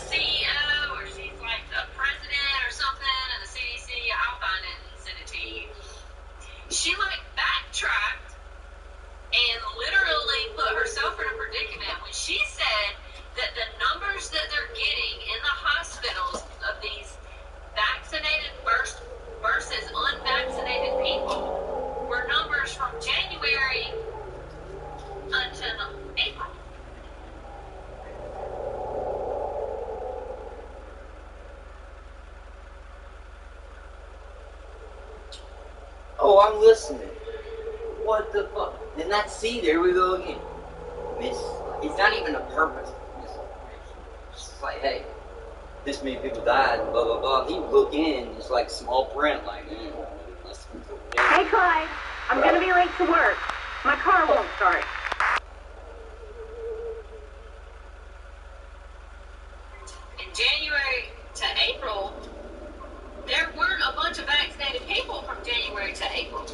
CEO, or she's like the president or something, and the CDC, I'll find it and send it to you. She backtracked and literally put herself in a predicament when she said that the numbers that they're getting in the hospitals of these vaccinated versus unvaccinated people were numbers from January until April. Oh, I'm listening. What the fuck? And there we go again. It's not even a purpose. It's just like, hey, this many people died and blah, blah, blah. You look in, it's like small print, like, Hey, Clyde, I'm going to be late to work. My car won't start. In January to April, there weren't a bunch of vaccinated people from January to April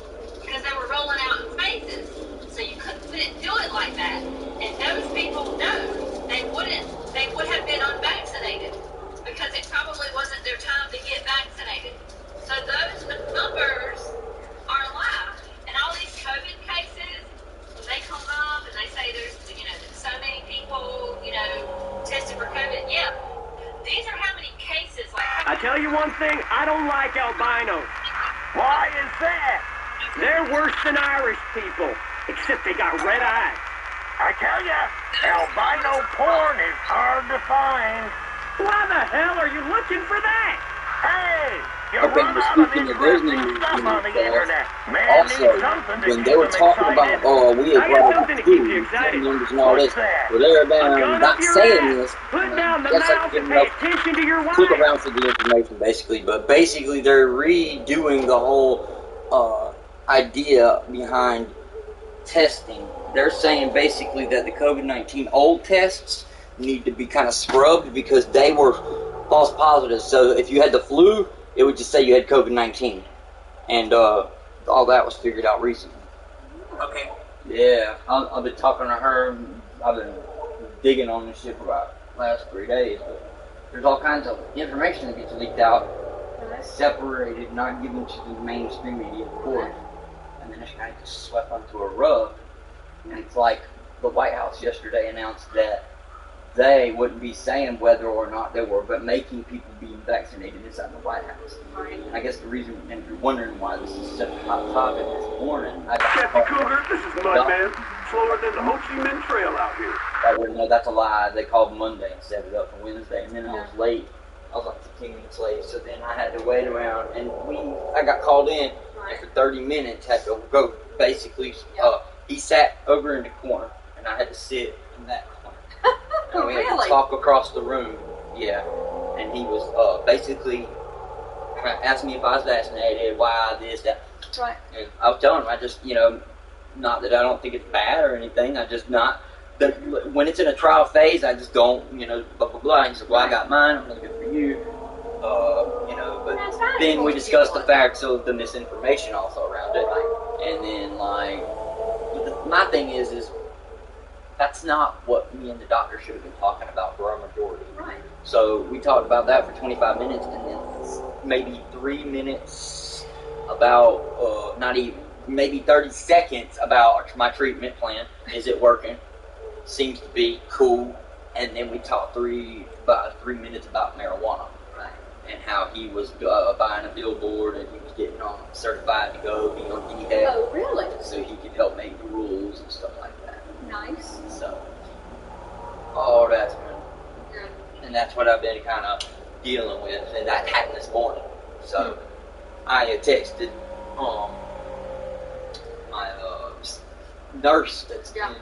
because they were rolling out in phases. So you couldn't do it like that. And those people, no, they would have been unvaccinated because it probably wasn't their time to get vaccinated. So those numbers are alive. And all these COVID cases, when they come up and they say there's, so many people, tested for COVID, yeah. These are how many cases, I tell you one thing, I don't like albinos. Why is that? They're worse than Irish people, except they got red eyes. I tell ya, albino porn is hard to find. Why the hell are you looking for that? Hey, you Okay, run but out of speaking of those interesting numbers, stuff on the internet. Man also, needs something to when keep they were him talking about, excited. we had I got brought up something the to keep food, you excited. numbers and all this, What's that? well, they're A gun not up your saying ass. this. Put down the Yes, I mouth can and give pay enough. attention to your wife. Click around for the information, basically, but basically they're redoing the whole idea behind testing. They're saying basically that the COVID-19 old tests need to be kind of scrubbed because they were false positives. So if you had the flu, it would just say you had COVID-19, and all that was figured out recently. Okay, Yeah, I've been talking to her. I've been digging on this shit for about the last 3 days. But there's all kinds of information that gets leaked out, separated, not given to the mainstream media, of course. And then it's kind of just swept onto a rug. And it's like the White House yesterday announced that they wouldn't be saying whether or not they were, but making people being vaccinated inside the White House. Right. And I guess the reason, and if you're wondering why this is such a hot topic this morning, Captain Cougar, this is Mudman. Slower than the Ho Chi Minh Trail out here. I wouldn't know, that's a lie. They called Monday and set it up for Wednesday, and then I was late. I was like 15 minutes late, so then I had to wait around, and I got called in, and for 30 minutes had to go, basically, he sat over in the corner, and I had to sit in that corner. And we had to talk across the room, and he was basically asked me if I was vaccinated, why, this, that. Right. And I was telling him, I just, not that I don't think it's bad or anything, I just not, when it's in a trial phase, I just don't, blah, blah, blah. And he said, well, I got mine, I'm really good for you, but then we discussed the facts of the misinformation also around it, and then, my thing is that's not what me and the doctor should have been talking about for our majority. Right. So we talked about that for 25 minutes, and then maybe 3 minutes about, not even, maybe 30 seconds about my treatment plan. Is it working? Seems to be cool. And then we talked about 3 minutes about marijuana. Right. And how he was buying a billboard, and he was getting certified to go be on DHEC. Oh, really? So he could help make the rules and stuff like that. Nice. So, all that's been, and that's what I've been kind of dealing with, and that happened this morning. So, I had texted my nurse that's in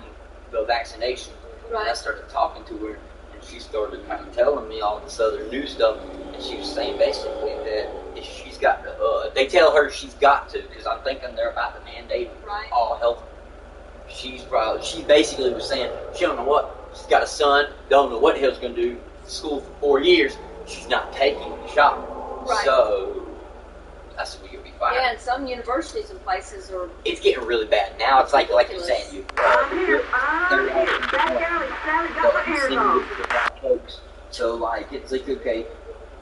the vaccination, and I started talking to her, and she started kind of telling me all this other new stuff, and she was saying basically that if she's got to, they tell her she's got to, because I'm thinking they're about to mandate all health. She basically was saying she don't know what, she's got a son, don't know what the hell's going to do, school for 4 years, she's not taking the shot. Right. So, I said we could be fine. Yeah, and some universities and places are... It's getting really bad now. It's like you're saying, I'm here. Back alley, Sally got my ears on. Folks. So it's like, okay,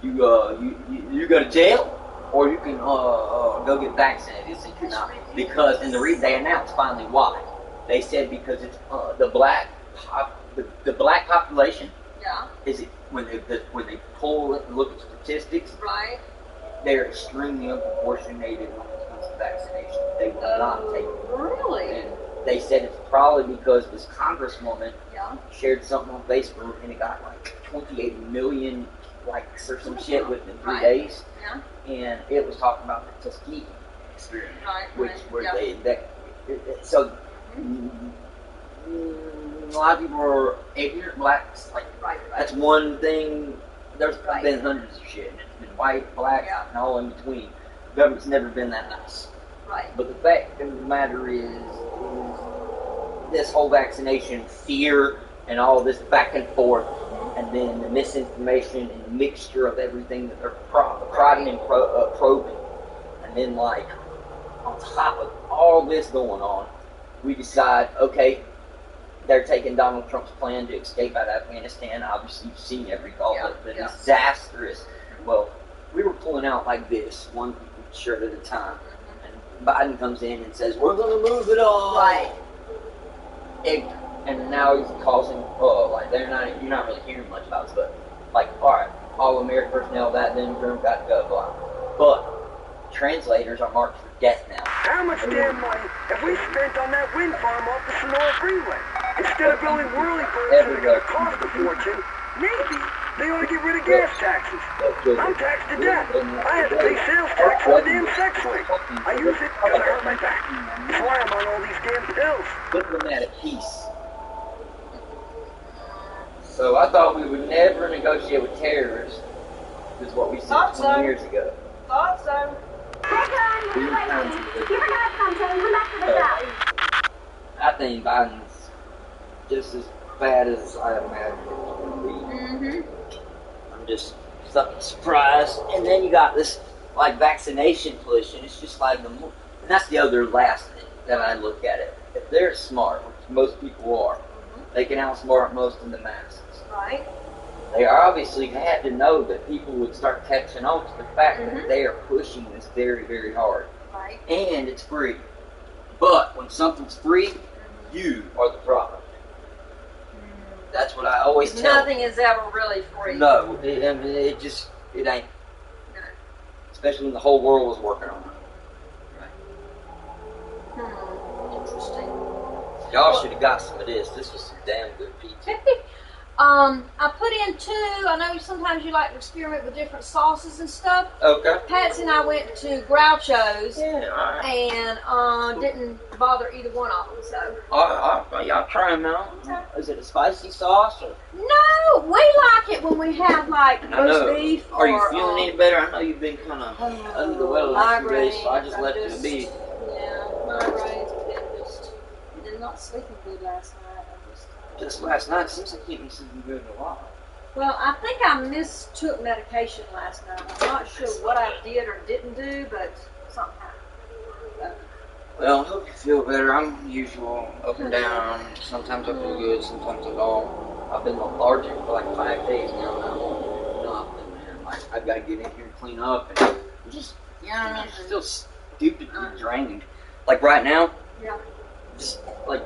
you go to jail, or you can go get vaccinated. It's not, because in the read they announced finally why. They said because it's the black population. Yeah. Is it when they pull it and look at statistics? Right. They're extremely unproportionated when it comes to vaccination. They will not take it. Really? And they said it's probably because this congresswoman shared something on Facebook, and it got 28 million likes or some shit within 3 days. Yeah. And it was talking about the Tuskegee experiment, so a lot of people are ignorant blacks. That's one thing. There's been hundreds of shit. It's been white, black, and all in between. The government's never been that nice. Right. But the fact of the matter is this whole vaccination fear and all this back and forth, and then the misinformation and the mixture of everything that they're prodding and probing. And then, on top of all this going on, we decide, okay, they're taking Donald Trump's plan to escape out of Afghanistan. Obviously, you've seen the disastrous. Well, we were pulling out like this, one shirt at a time. And Biden comes in and says, we're going to move it all. Right. And now he's causing, you're not really hearing much about this, but, all right, all American personnel, then got to go, blah. But translators are marked for death now. How much damn money have we spent on that wind farm off the Sonora Freeway? Instead of building whirly-birds that are going to cost a fortune, maybe they ought to get rid of gas taxes. I'm taxed to death. I had to pay sales tax on the damn sex swing. I use it because I hurt my back. That's why I'm on all these damn pills. Put them at a peace. So I thought we would never negotiate with terrorists, is what we said 20 years ago. Thought so. You forgot something. Come back to the south. I think Biden's just as bad as I imagined it was going to be. I'm just fucking surprised. And then you got this vaccination push, and it's just and that's the other last thing that I look at it. if they're smart, which most people are, they can outsmart most of the masses. Right. They obviously had to know that people would start catching on to the fact that they are pushing this very, very hard. Right. And it's free. But when something's free, you are the product. That's what I always tell them. Nothing is ever really free. No, it ain't. No. Especially when the whole world was working on it. Interesting. Y'all should have got some of this. This was some damn good pizza. I put in 2. I know sometimes you like to experiment with different sauces and stuff. Okay. Patsy and I went to Groucho's Yeah, and didn't bother either one of them. So. Y'all try them out. Is it a spicy sauce? Or? No, we like it when we have like roast beef. Are you feeling any better? I know you've been kind of under the weather last few days, so I just left it be. Yeah, migraines. I did not sleeping good last night. Just last night, seems like you haven't sleeping good in a while. Well, I think I mistook medication last night. I'm not sure what I did or didn't do, but something happened. Well, I hope you feel better. I'm usual, up and down. Sometimes I feel good, sometimes I don't. I've been lethargic for like 5 days now. I won't do nothing, man. Like, I've got to get in here and clean up. And just, you know what I mean? I feel stupidly drained. Like right now, just like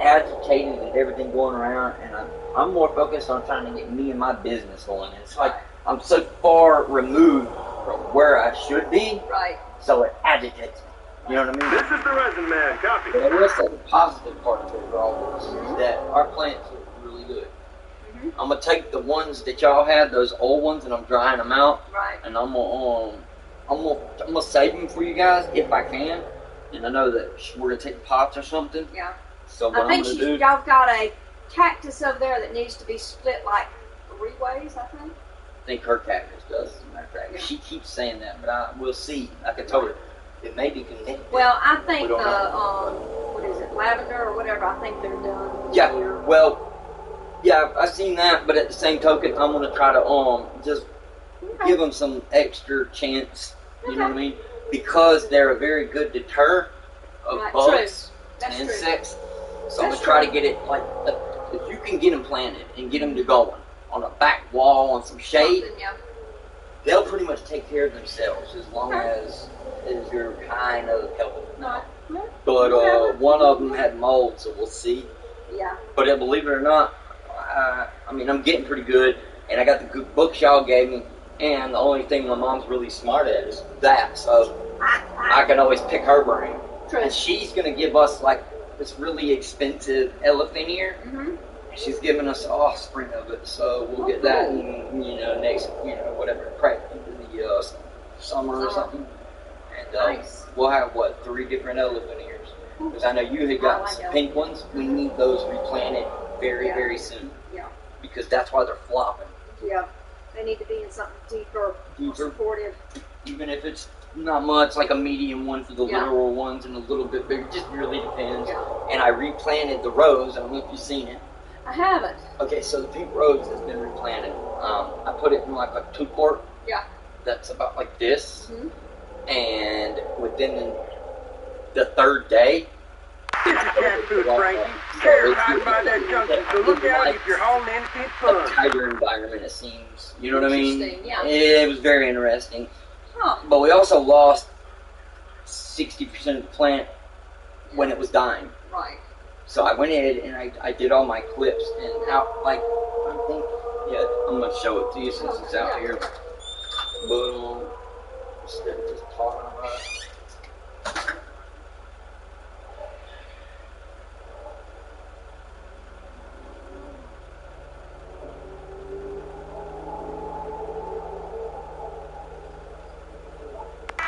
agitated and everything going around, and I'm more focused on trying to get me and my business going. And it's like I'm so far removed from where I should be, so it agitates me. You know what I mean? This is the resin man. Copy. But I will say the positive part of it all is that our plants look really good. I'm gonna take the ones that y'all had, those old ones, and I'm drying them out, and I'm gonna save them for you guys if I can. And I know that we're gonna take pots or something. Yeah. So what I think I'm gonna do? y'all got a cactus over there that needs to be split like 3 ways. I think her cactus does, as a matter of fact. She keeps saying that, but we'll see. Like I told her, it may be connected. Well, I think the what is it, lavender or whatever? I think they're done. Yeah. Well, yeah, I've seen that, but at the same token, I'm gonna try to just give them some extra chance. You know what I mean? Because they're a very good deter of bugs and insects. So I'm gonna try to get it like if you can get them planted and get them to going on a back wall on some shade, they'll pretty much take care of themselves as long as you're kind of helping them out. But one of them had mold, so we'll see. Yeah. But believe it or not, I mean I'm getting pretty good, and I got the good books y'all gave me. And the only thing my mom's really smart at is that, so I can always pick her brain. And she's going to give us, like, this really expensive elephant ear. She's giving us the offspring of it, so we'll get that in, next, whatever, probably the summer or something. And we'll have, 3 different elephant ears. Because I know you had got some pink ones. We need those replanted very, very soon. Yeah. Because that's why they're flopping. Yeah. They need to be in something deeper, supportive. Even if it's not much, like a medium one for the literal ones and a little bit bigger, just really depends. And I replanted the rose. I don't know if you've seen it. I haven't. Okay, so the pink rose has been replanted. I put it in like a 2-quart. Yeah. That's about like this. And within the 3rd day, This is cat food, Frankie. Terrified by that junction, so look out if you're hauling anything fun. a tighter environment, it seems. You know what I mean? Interesting, yeah. It was very interesting. But we also lost 60% of the plant when it was dying. Right. So I went in and I did all my clips and out, like, I think, I'm going to show it to you since it's out here. Boom. Instead of just talking about it.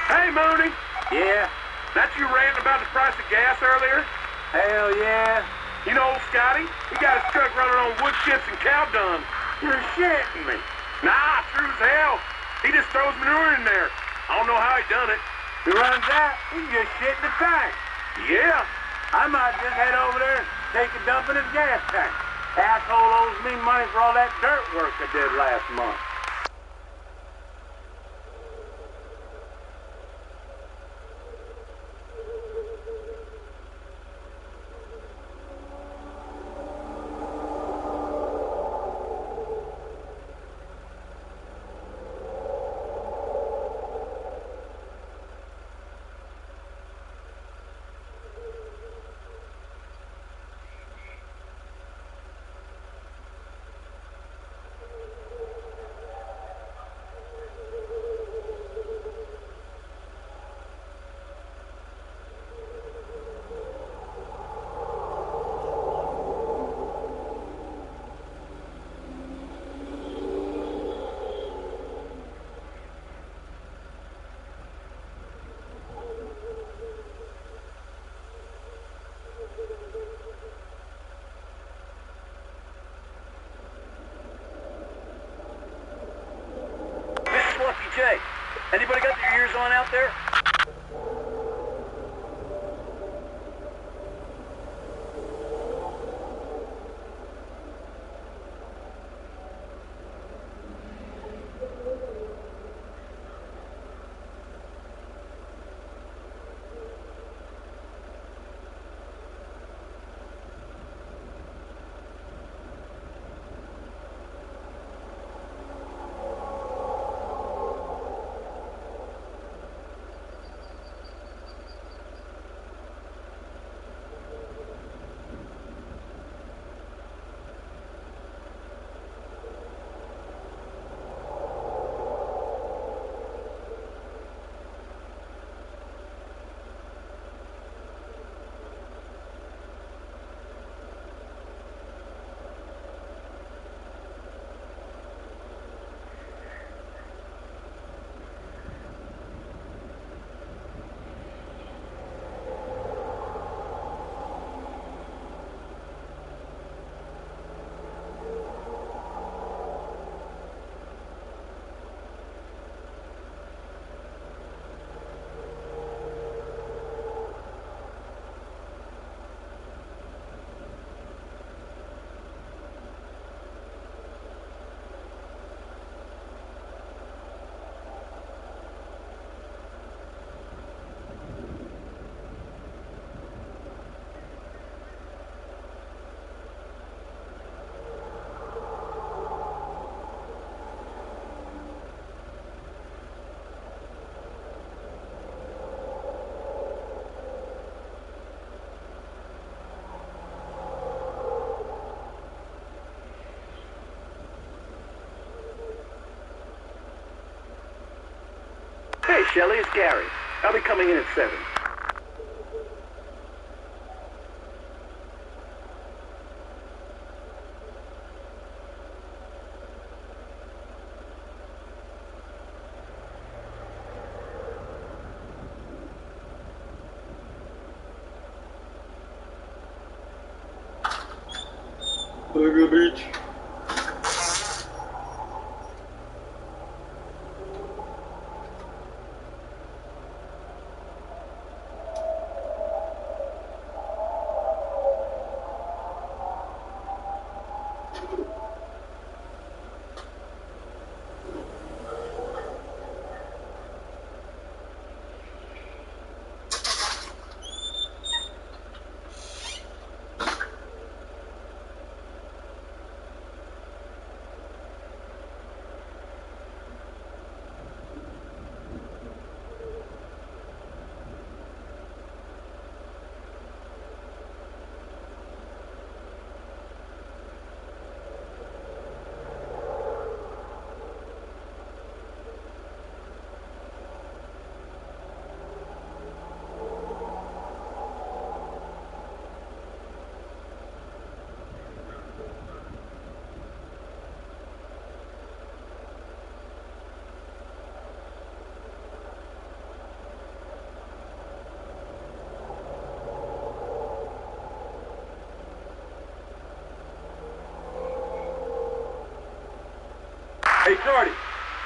Hey, Mooney. Yeah? That you ranting about the price of gas earlier? Hell yeah. You know old Scotty? He got his truck running on wood chips and cow dung. You're shitting me. Nah, true as hell. He just throws manure in there. I don't know how he done it. He runs out, he can just shit in the tank. Yeah. I might just head over there and take a dump in his gas tank. Asshole owes me money for all that dirt work I did last month. Anybody got their ears on out there? Hey, Shelley, it's Gary. I'll be coming in at 7. Burger Beach. Hey, Shorty,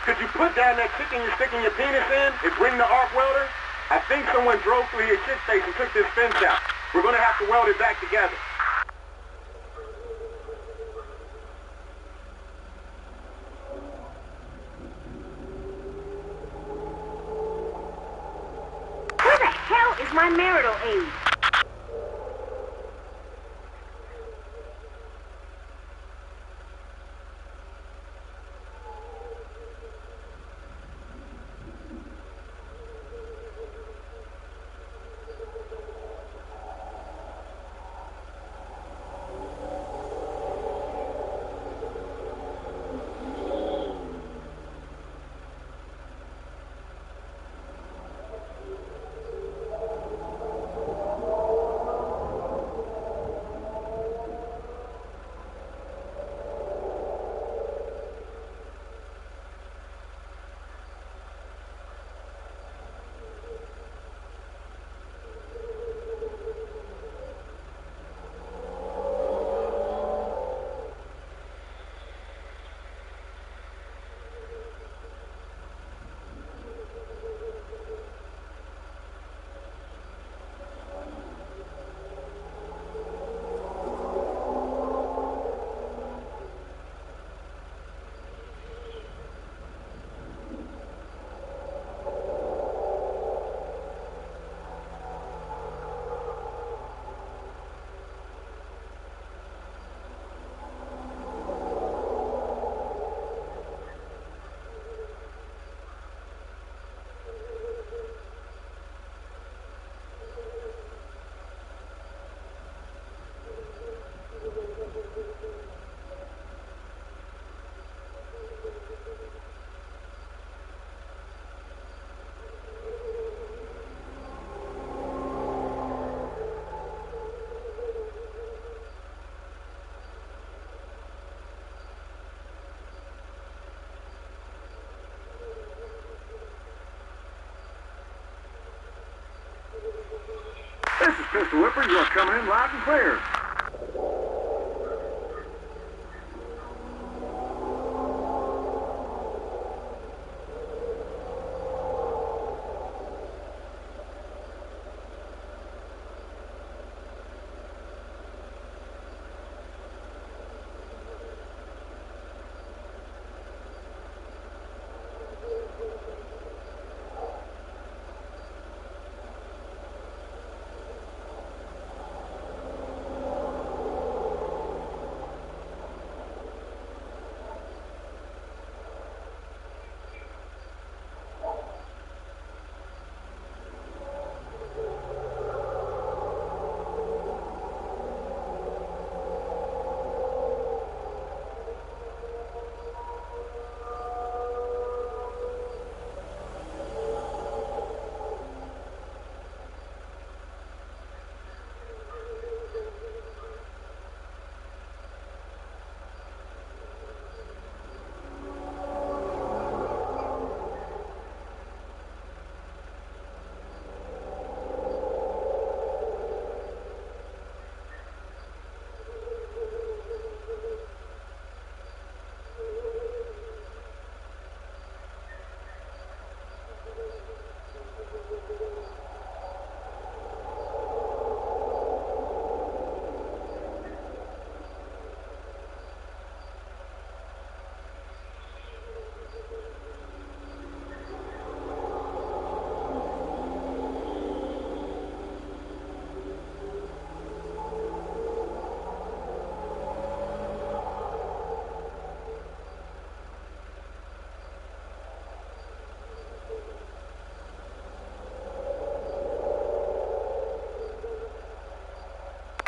could you put down that chicken you're sticking your penis in and bring the arc welder? I think someone drove through your shit face and took this fence out. We're gonna have to weld it back together. Where the hell is my marital aid? Mr. Whipper, you are coming in loud and clear.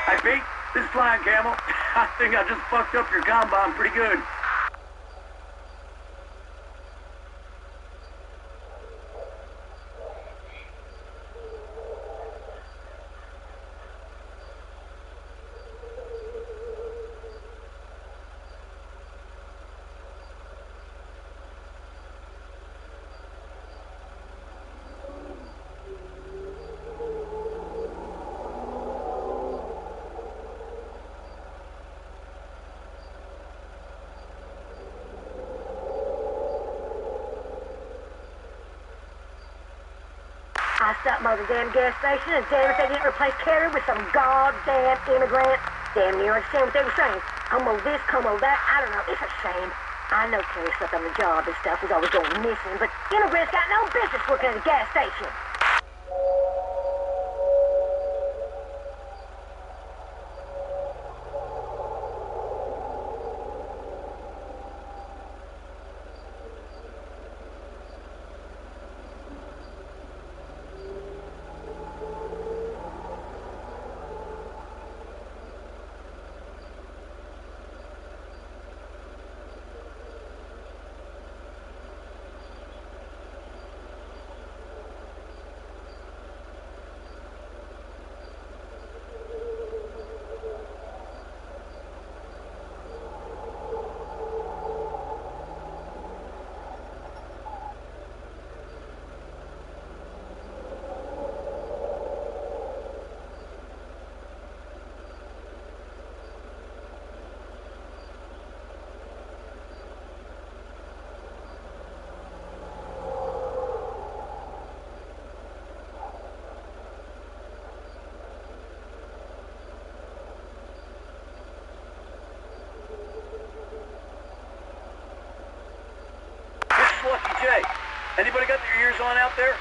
Hey, Pete, this is Flying Camel. I think I just fucked up your combine pretty good. I stopped by the damn gas station, and damn if they didn't replace Carrie with some goddamn immigrant. Damn near understand what they were saying. Como this, como that, I don't know, it's a shame. I know Carrie slept on the job and stuff was always going missing, but immigrants got no business working at a gas station. Lucky Jay. Anybody got their ears on out there?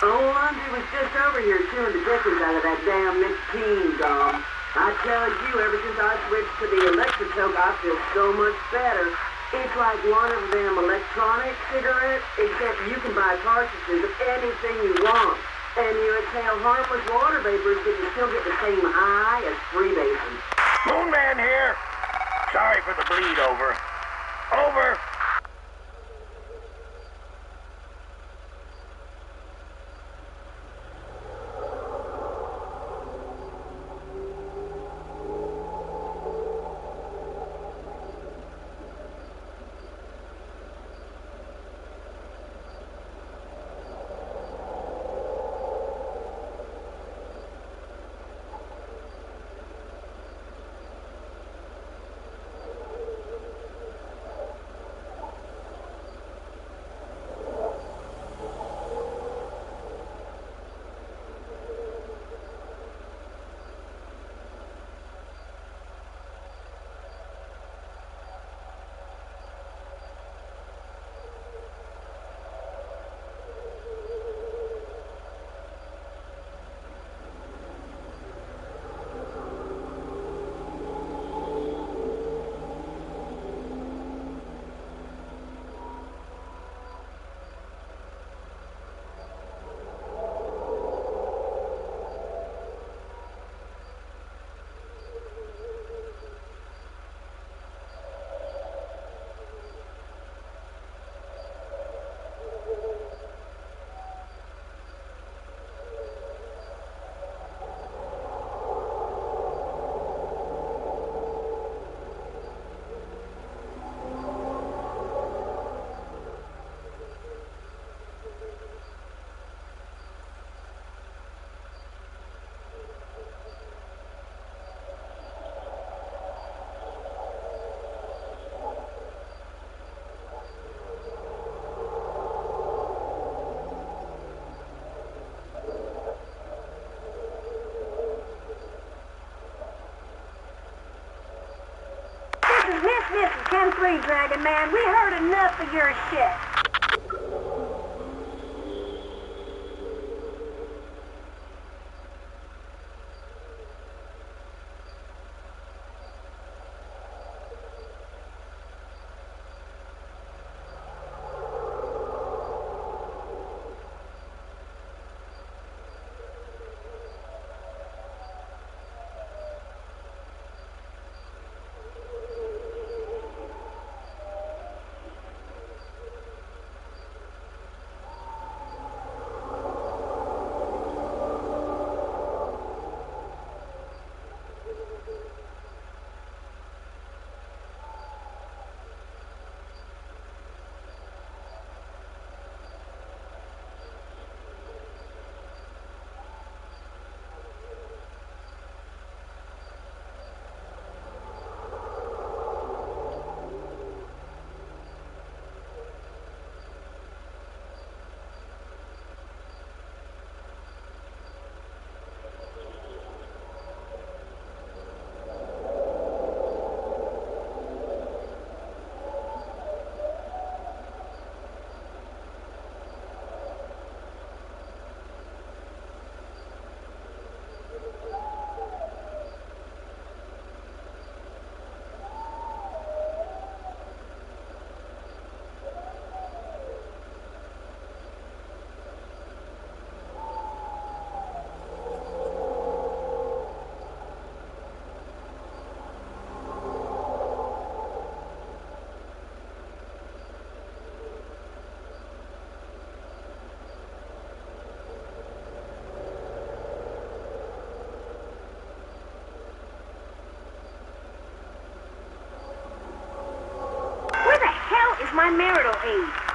Oh, Humpday was just over here chewing the dickens out of that damn nicotine gum. I tell you, ever since I switched to the electric choke, I feel so much better. It's like one of them electronic cigarettes, except you can buy cartridges of anything you want. And you exhale harmless water vapors, but you still get the same high as freebasing. Moonman here. Sorry for the bleed, over. Over. Miss 10-3, Dragon Man. We heard enough of your shit. Is my marital aid.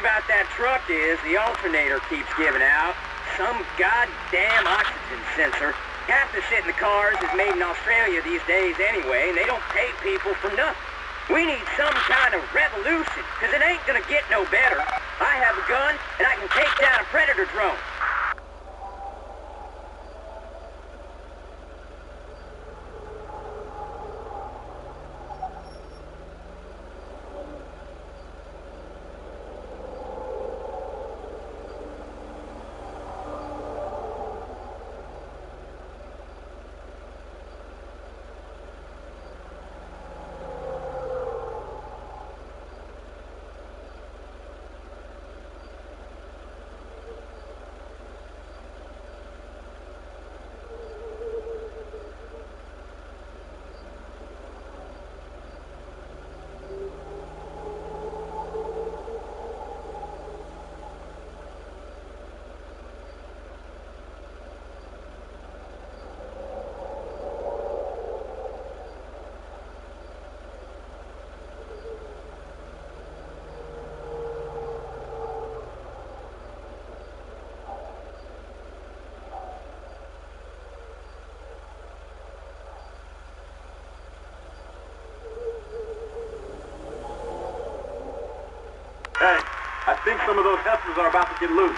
about that truck is the alternator keeps giving out. Some goddamn oxygen sensor. Half the shit in the cars is made in Australia these days anyway, and they don't pay people for nothing. We need some kind of revolution, because it ain't gonna get no better. I have a gun, and I can take down a Predator drone. Hey, I think some of those heifers are about to get loose.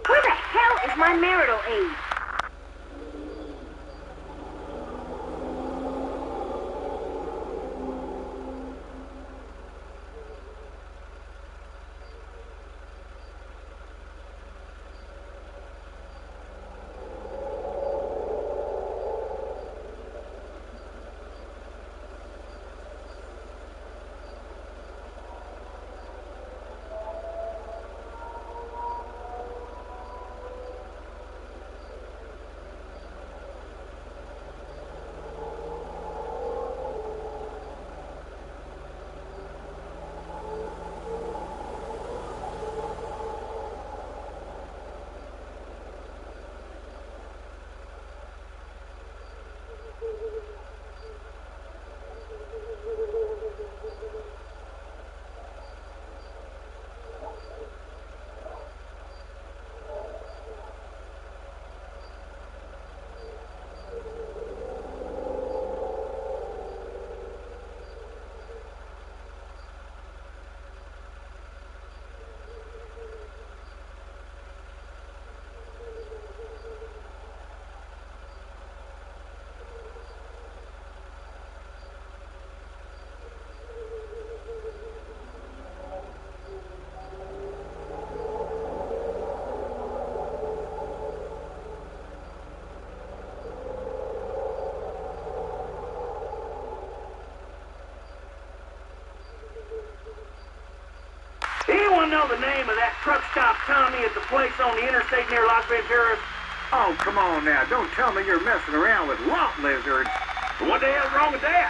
Where the hell is my marital aid? Anyone know the name of that truck stop Tommy at the place on the interstate near Las Venturas? Oh, come on now. Don't tell me you're messing around with lot lizards. What the hell's wrong with that?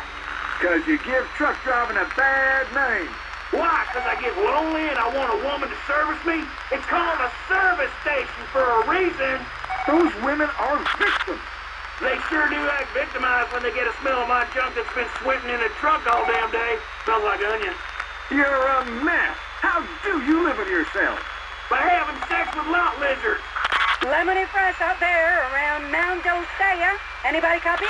Because you give truck driving a bad name. Why? Because I get lonely and I want a woman to service me? It's called a service station for a reason. Those women are victims. They sure do act victimized when they get a smell of my junk that's been sweating in a truck all damn day. Smells like onion. You're a mess. How do you live with yourself? By having sex with lot lizards. Lemony fresh out there around Mount Dosea. Anybody copy?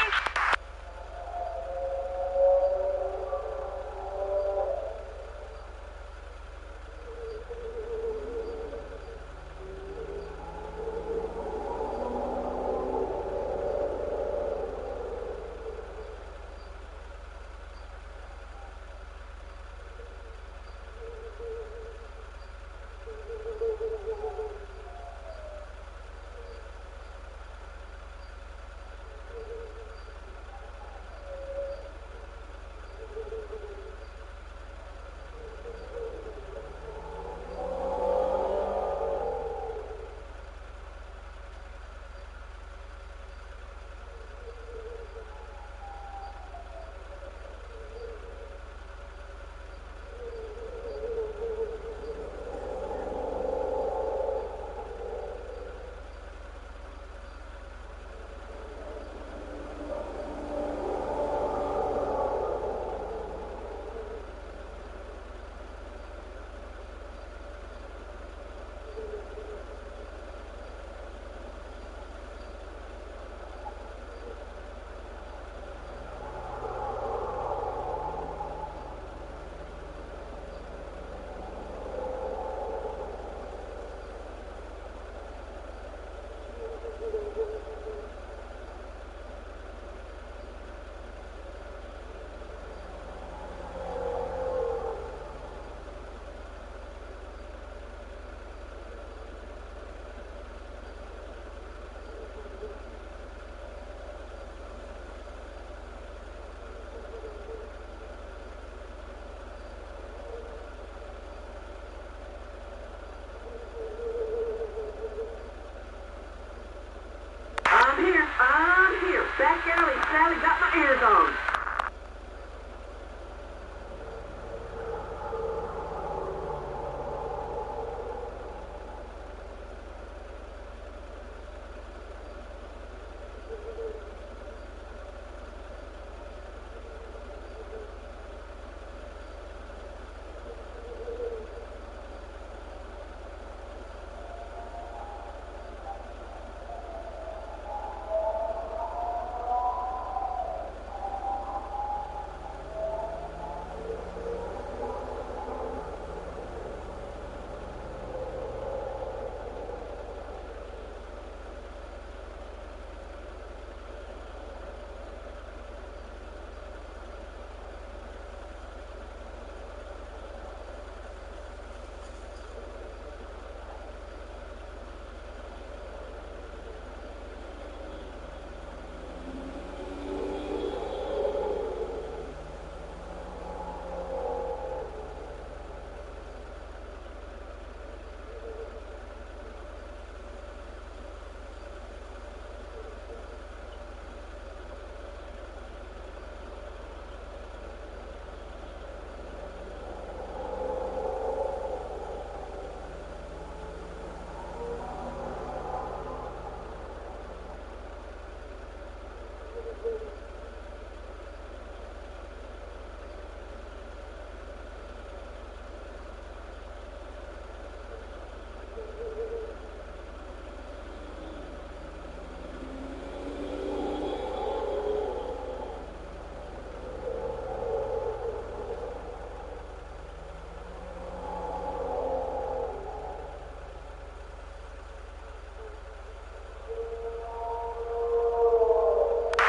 I'm here. Back alley, Sally, got my ears on.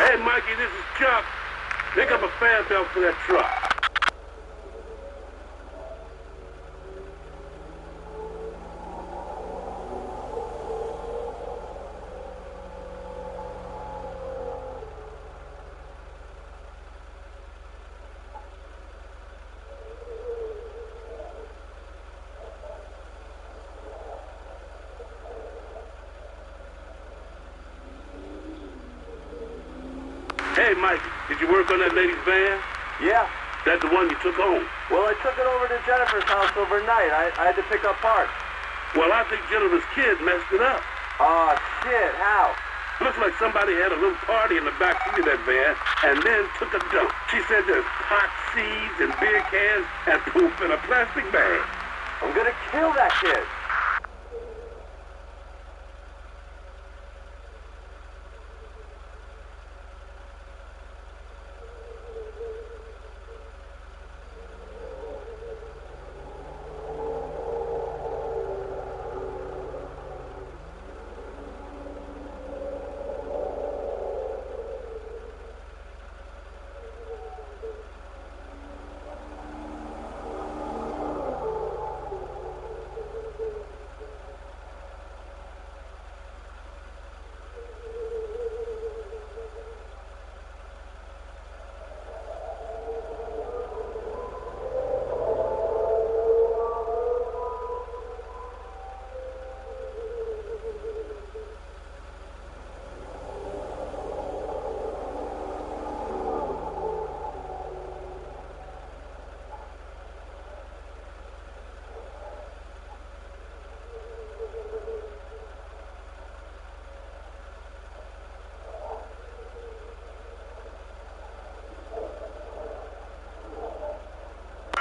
Hey, Mikey, this is Chuck. Pick up a fan belt for that truck. Hey, Mike, did you work on that lady's van? Yeah. That the one you took home? Well, I took it over to Jennifer's house overnight. I had to pick up parts. Well, I think Jennifer's kid messed it up. Oh, shit. How? Looks like somebody had a little party in the back seat of that van and then took a dump. She said there's pot seeds and beer cans and poop in a plastic bag. I'm gonna kill that kid.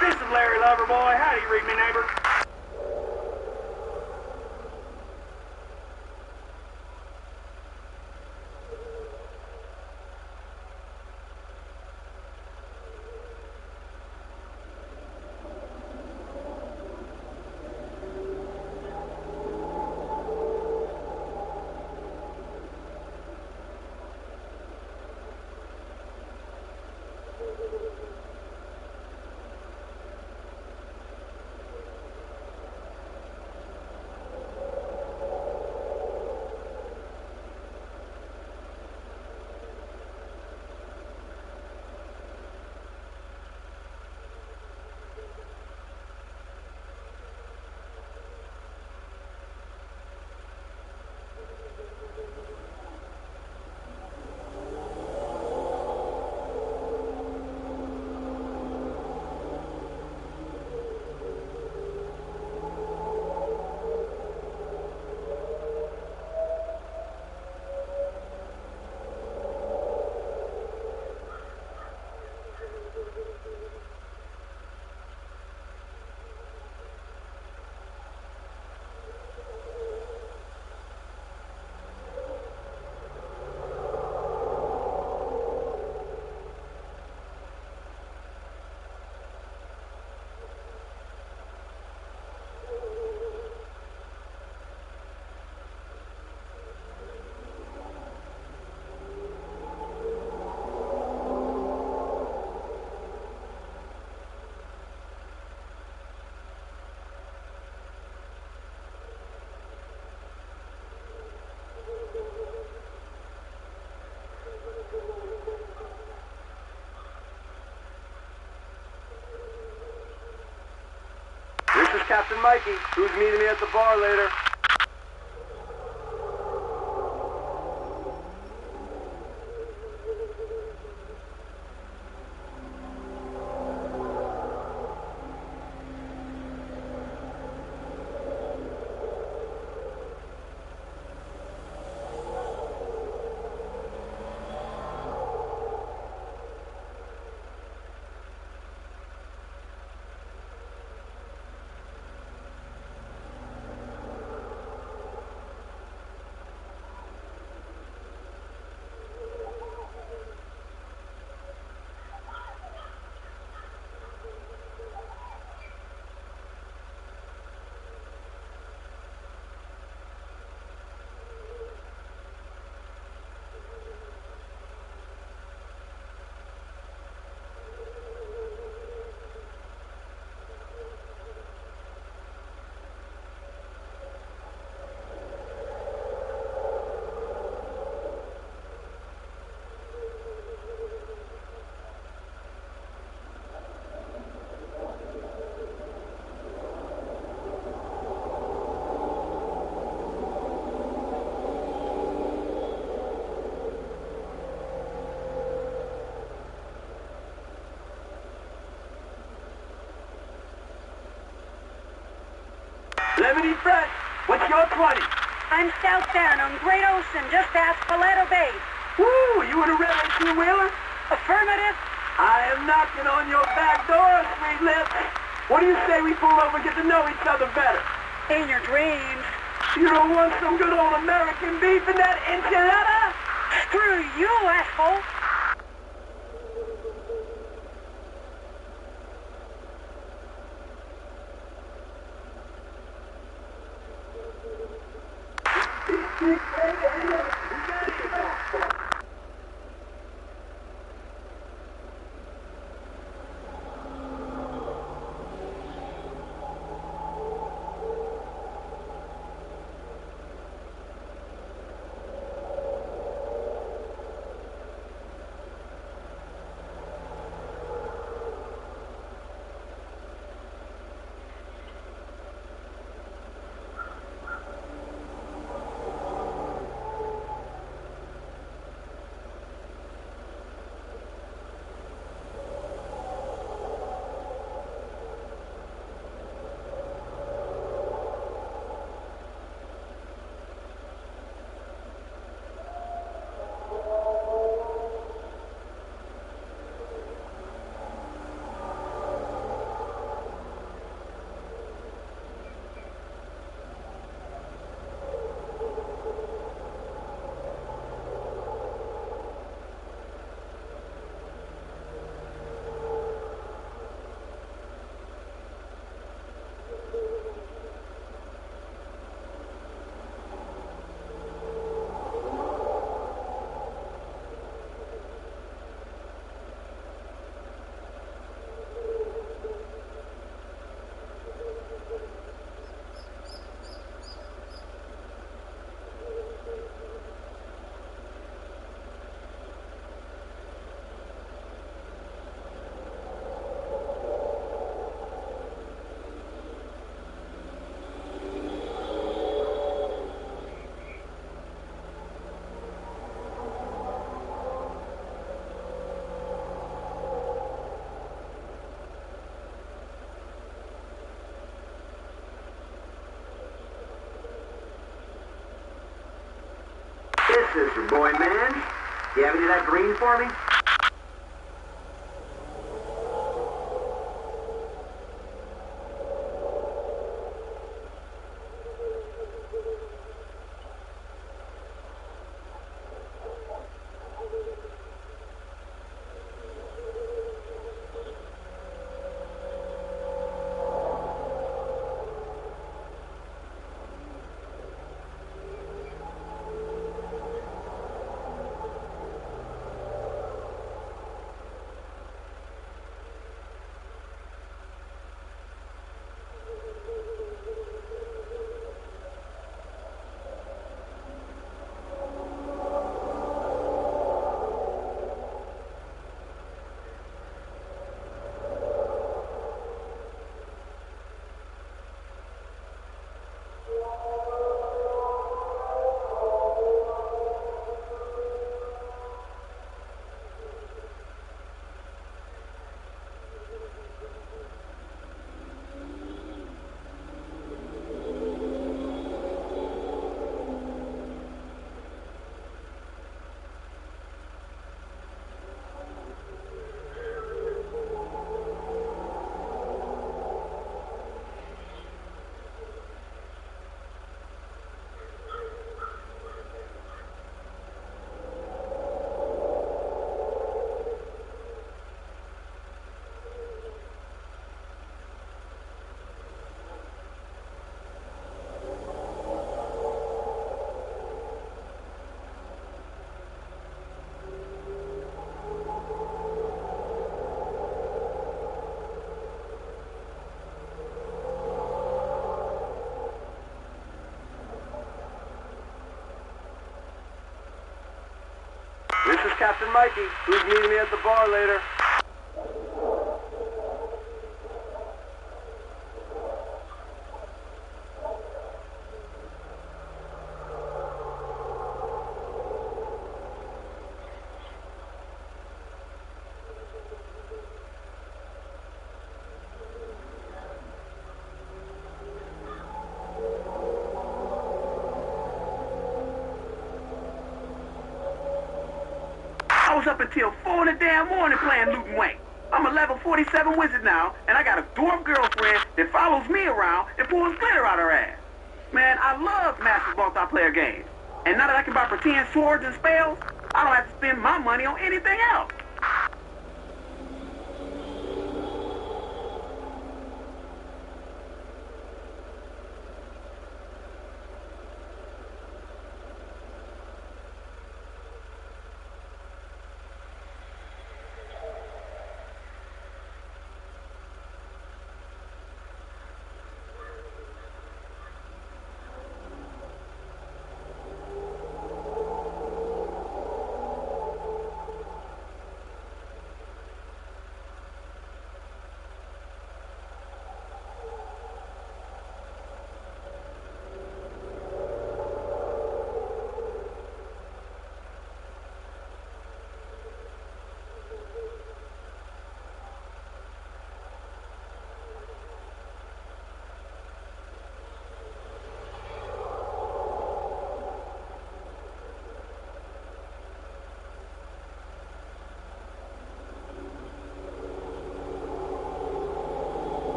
This is Larry Loverboy. How do you read me, neighbor? This is Captain Mikey. Who's meeting me at the bar later? Lemony Fresh, what's your 20? I'm southbound on Great Ocean, just past Paleto Bay. Woo, you in a red 18-wheeler? Affirmative. I am knocking on your back door, sweet lips. What do you say we pull over and get to know each other better? In your dreams. You don't want some good old American beef in that enchilada? Screw you, asshole. This is your boy, man. Do you have any of that green for me? This is Captain Mikey. Who's meeting me at the bar later? was up until 4 in the damn morning playing Loot and Wayne. I'm a level 47 wizard now, and I got a dwarf girlfriend that follows me around and pulls glitter out her ass. Man, I love massive multiplayer games. And now that I can buy pretend swords and spells, I don't have to spend my money on anything else.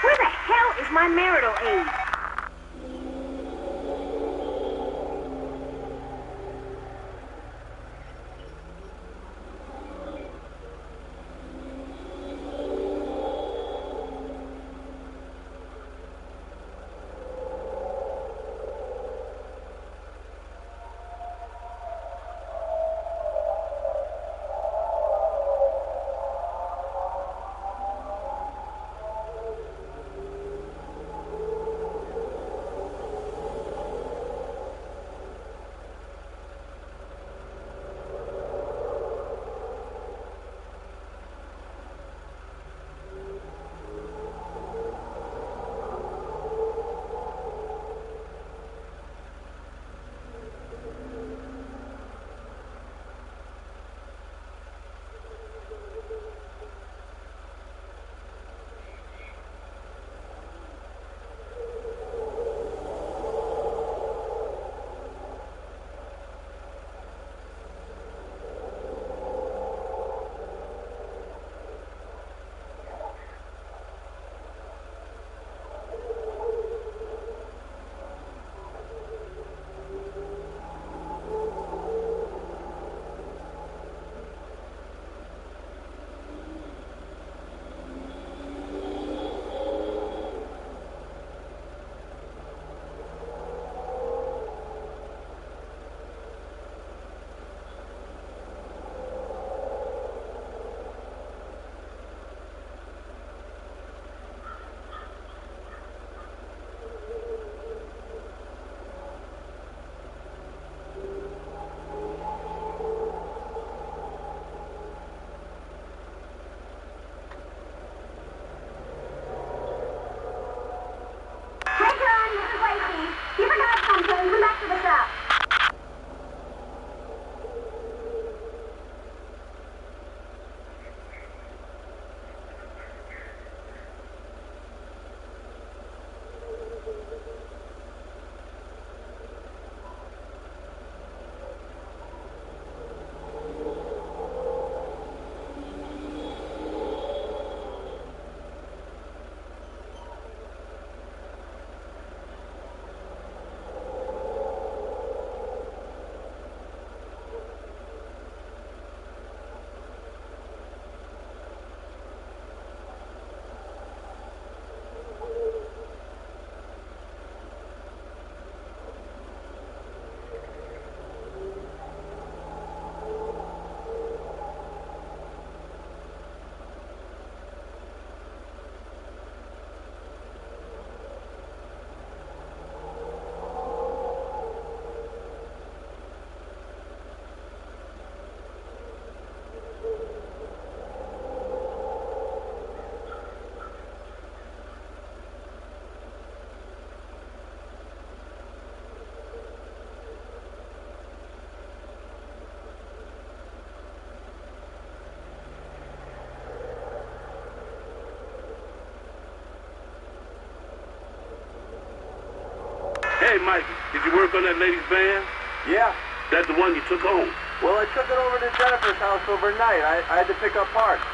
Where the hell is my marital aid? Hey, Mike, did you work on that lady's van? Yeah. That the one you took home? Well, I took it over to Jennifer's house overnight. I had to pick up parts.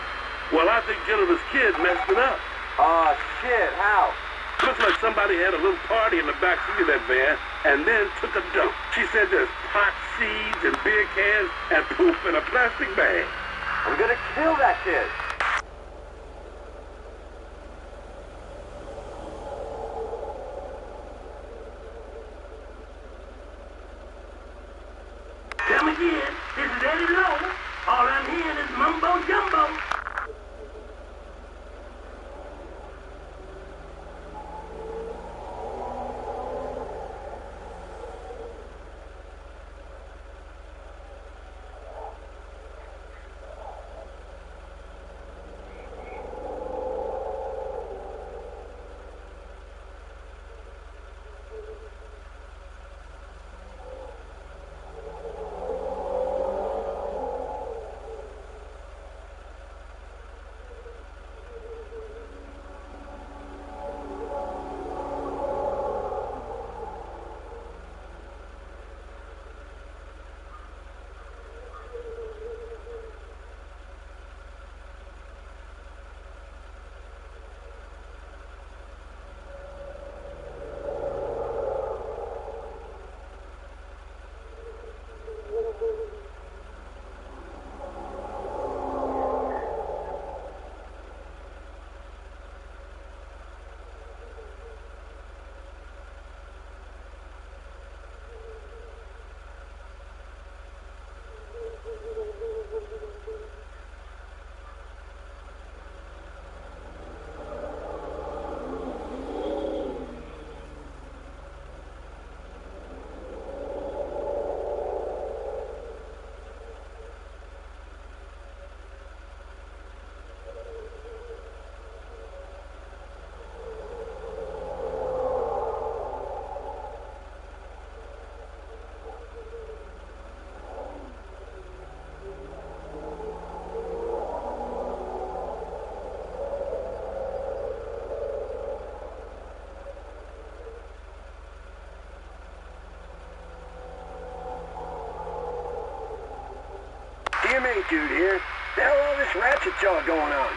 Well, I think Jennifer's kid messed it up. Oh, shit. How? Looks like somebody had a little party in the back seat of that van and then took a dump. She said there's pot seeds and beer cans and poop in a plastic bag. I'm gonna kill that kid. Come again. This is Eddie Lowe. All I'm hearing is mumbo jumbo. DMA dude here. The hell all this ratchet jaw going on?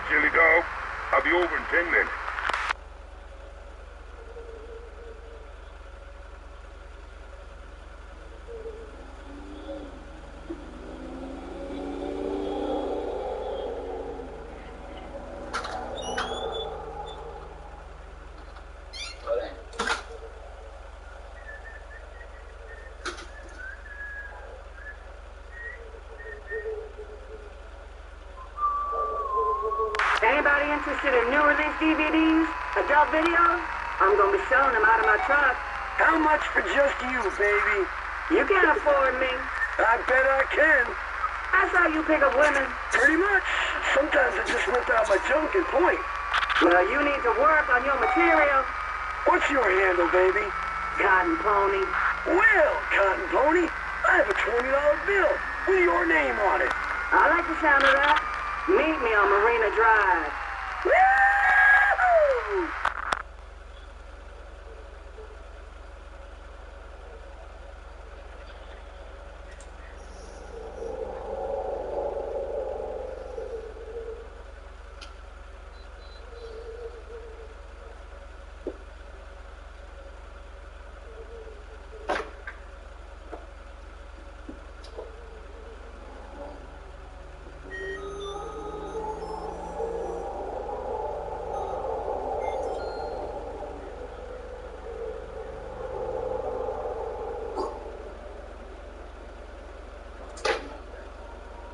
Chili dog. I'll be over in 10 minutes. Anybody interested in newer these DVDs? Adult videos? I'm gonna be selling them out of my truck. How much for just you, baby? You can't afford me. I bet I can. That's how you pick up women. Pretty much. Sometimes I just whip out my junk and point. Well, you need to work on your material. What's your handle, baby? Cotton Pony. Well, Cotton Pony, I have a $20 bill with your name on it. I like the sound of that. Meet me on Marina Drive. Woo!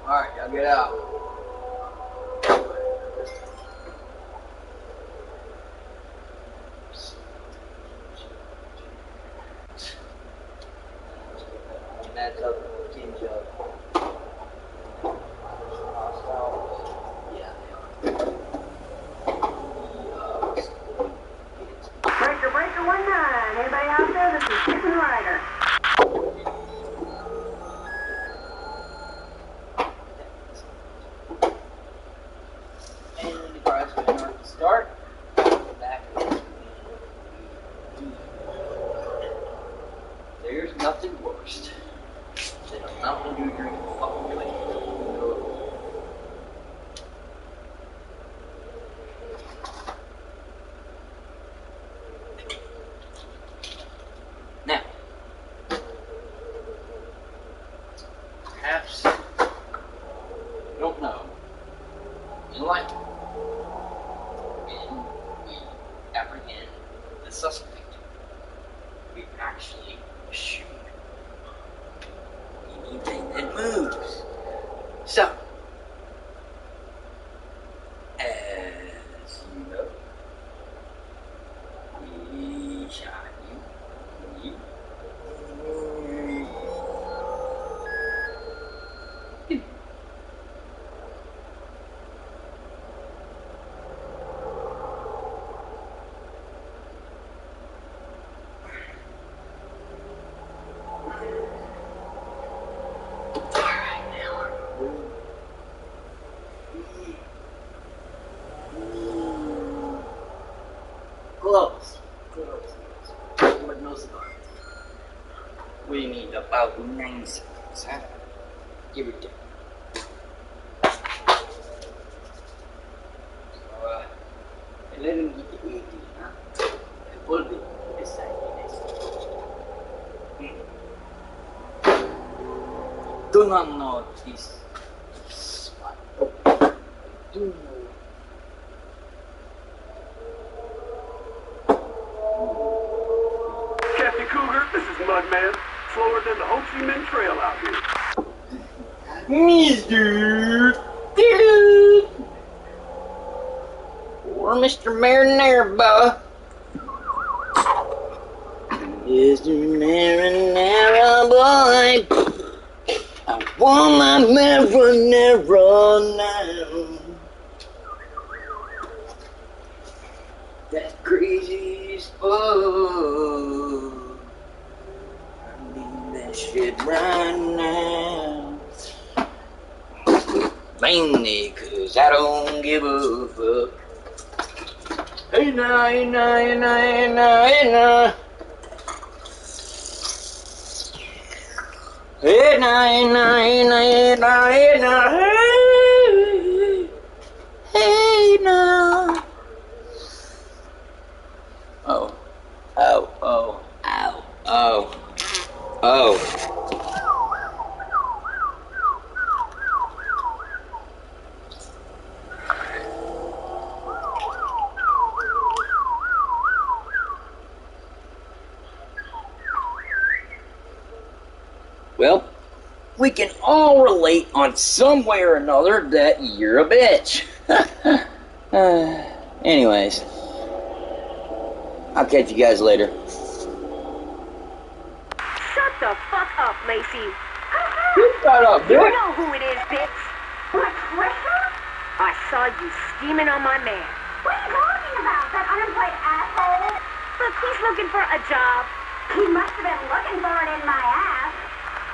Alright, y'all get out. That's up tin jug. Yeah, they are. Breaker, breaker, 19. Anybody out there? This is Chicken Rider. And the car's going to start. Back is there's nothing worse than a Mountain Dew drink fucking drink. Now, perhaps you don't know. In life, when we apprehend the suspect, we actually shoot anything that moves. So, as you know, we shot you. Close. But no cigar. We need about 9 seconds, huh? Give it to me. So, let him get the 18, huh? It will be this side. Do not know this one. Do know. Captain Cougar, this is Mudman. Slower than the Ho Chi Minh Trail out here. Mr. Dude. Or Mr. Marinara Boy. Mr. Marinara Boy. I want my marinara now. That crazy spot. I need that shit right now. Mainly 'cause I don't give a fuck. Hey now, hey now, hey now, hey now, hey now. Hey now, hey now, hey now, hey now, hey now, hey. Hey now. Oh, oh, oh, ow, oh, oh. Well, we can all relate on some way or another that you're a bitch. Anyways, I'll catch you guys later. Shut the fuck up, Lacey. Shut up, You bitch. know who it is, bitch. What, Trisha? I saw you scheming on my man. What are you talking about? That unemployed asshole? Look, he's looking for a job. He must have been looking for it in my ass.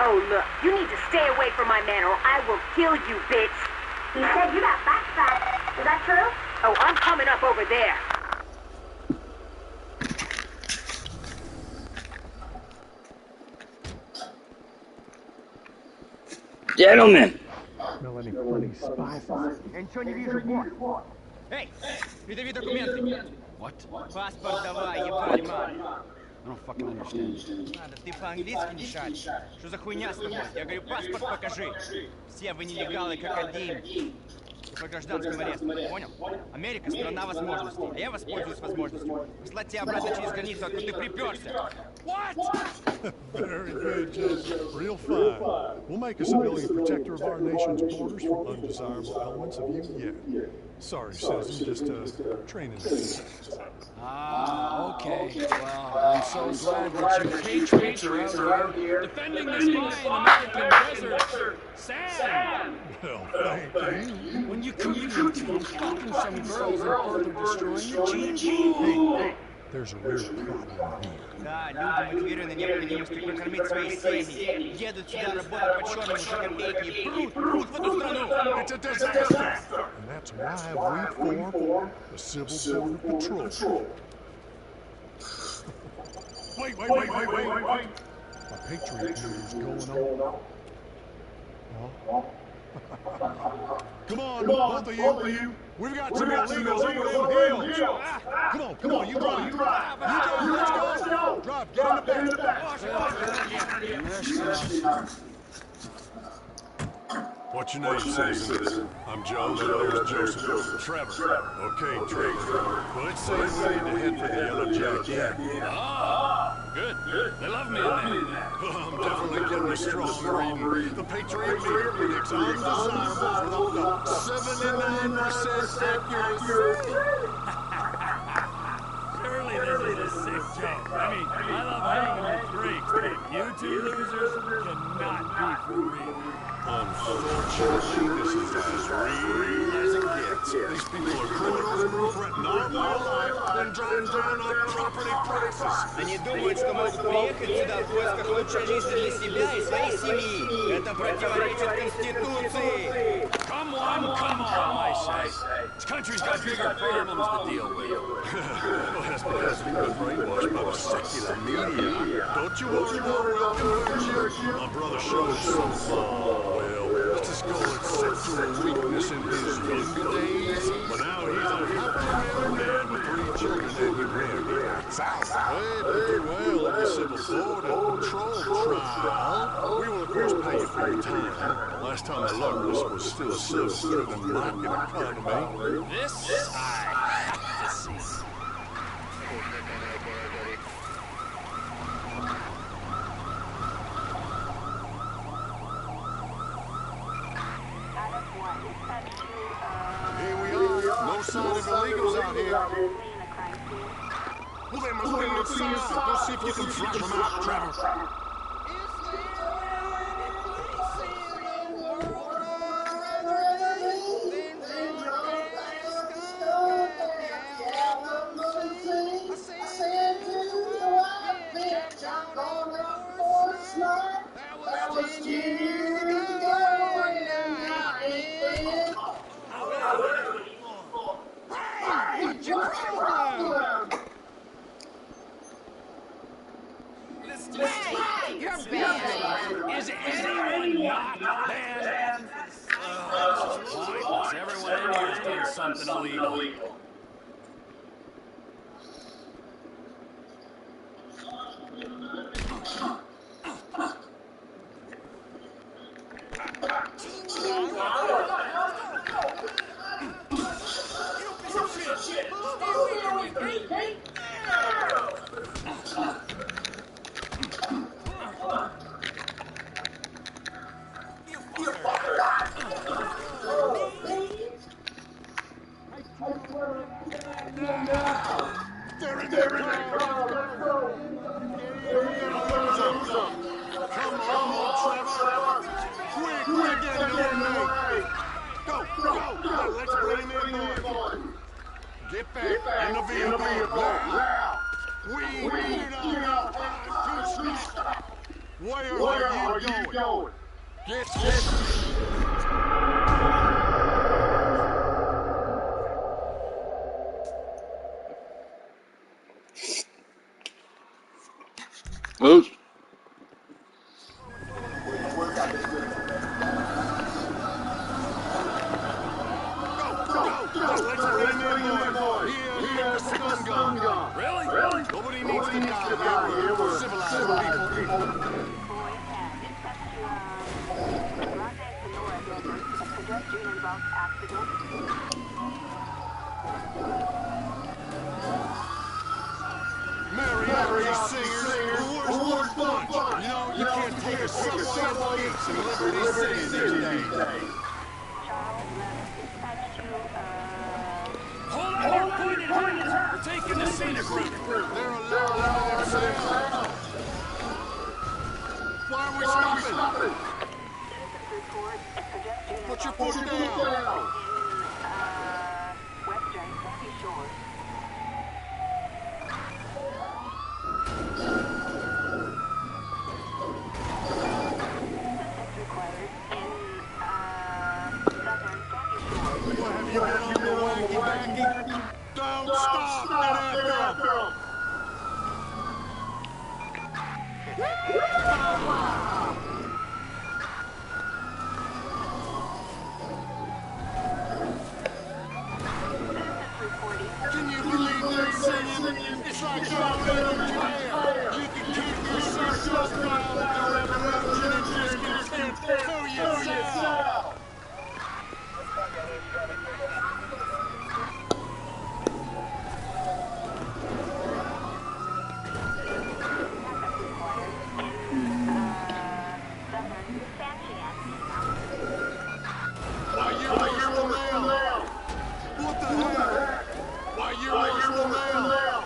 Oh, look, you need to stay away from my man or I will kill you, bitch. You said you got backside. Is that true? Oh, I'm coming up over there. Gentlemen. Я ничего не вижу, босс. Эй, придави документы. What? Паспорт давай, ебали мать. I don't fucking understand. Надо, ты по-английски не шаришь. Что за хуйня с тобой? Я говорю, паспорт покажи. Все вы нелегалы, как один. Ты по гражданскому аресту, понял? Америка — страна возможностей, а я воспользуюсь возможностью. Послать тебя обратно через границу, откуда ты приперся. What? Very good, Joseph. Real fine. We'll make a civilian protector of our nation's borders from undesirable elements of you yet. Sorry, citizen, just training exercise. Ah, okay. Well, I'm so glad that you patriots are out here Defending this fine American desert. Sam! Well, thank you. When you come to I'm fucking some girls and further destroying your gene. Hey, there's a real problem here. Да, люди мотивированы необходимостью прокормить свои семьи. Едут сюда работать по черному за копейки и прут в эту страну. It's a disaster! And that's why we formed the Civil Border Patrol. Wait! A patriot meeting's going on. Come on, both of you. We've got some illegals over them hills. Come on, you drive. Let's go. Drive, get in the back. What's your name, citizen? I'm Joe, there's Joseph. Trevor. Okay, Trevor. Well, let's say we need to head for the Yellow Jack Inn. Ah, good. They love me in there. I'm definitely getting a strong reading. The Patriot meter predicts undesirables with up to 79% accuracy. Surely this is a sick joke. I mean, I love hanging with freaks, but you two losers cannot be for real. Unfortunately, this is as real as it gets. These people are criminals who threaten our life and drive down our property prices. Они думают, что могут приехать сюда в поисках лучшей жизни для себя и своей семьи. Это противоречит Конституции. Come on, I say. This country's got bigger problems to deal with. Well, that's because we've been brainwashed by the secular media. Don't you worry, we'll convert you. My brother showed some well, let's just go and sexual weakness in his younger days. But now he's a happy married man with 3 children and he rarely acts out. Well, pretty well in the Civil Border Patrol trial. We will, of course, pay you for your time. Last time I looked, this was still so good in the market economy. This I have to see. Here we are. No sign of illegals out here. Well, they must be outside. Go see if you can flush them out, Trevor. You're banned. Is anyone not banned? Oh, this is pointless. Everyone in here is doing something illegal. They're in the car. Let's go. Don't lose them. Come on, Trevor. Quick, get in the way. Go. Let's bring him in, boy. Get back in the vehicle. Now. We're not time to stop. Where are you going? Get. Oops. Really? Nobody needs to die here. We're civilized people. Mary singers, the worst bunch. You know, you can't take a subway beats in Liberty City these days. Hold on, you're pointed hands. We're taking the scenic route. They're allowed themselves. Why are we stopping? Put your foot down. Have you been on the wacky? Don't stop! Get after him! Can you believe they're singing? It's like going to jail. You can keep yourself just around the revolution and just content to yourself. What the hell? Why, you're worse than them.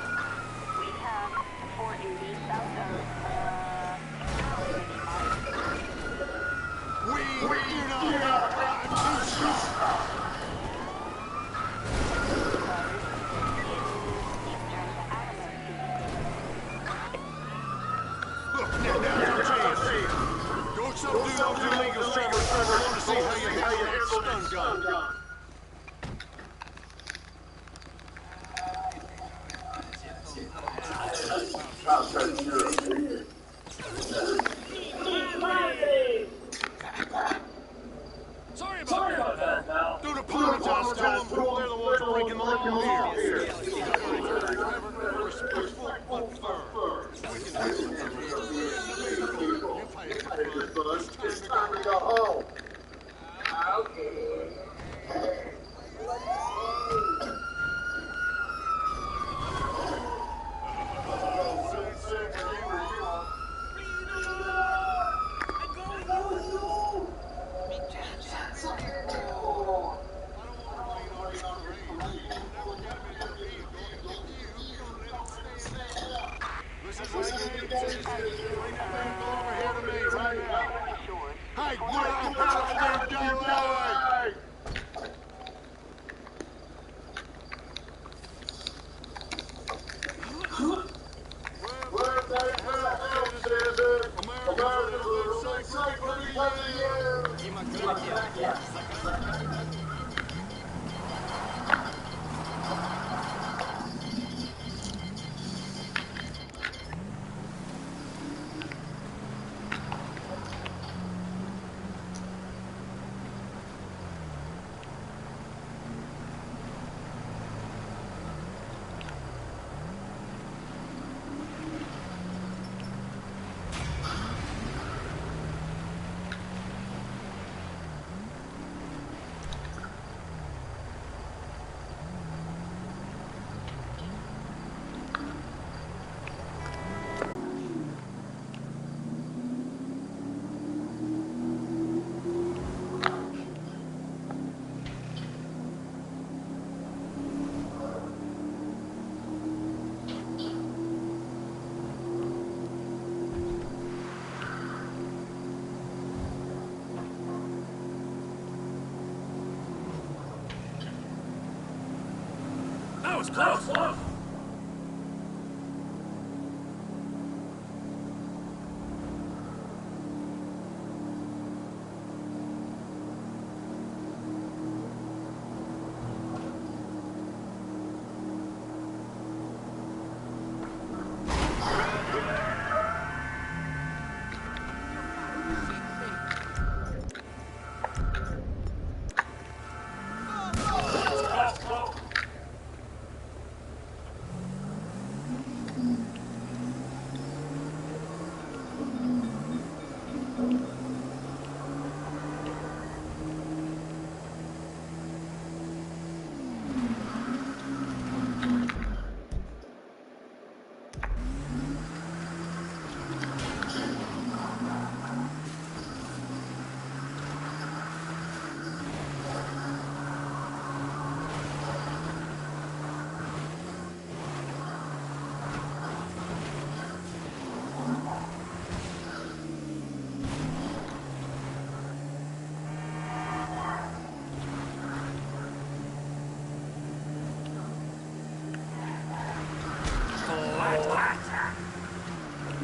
was close.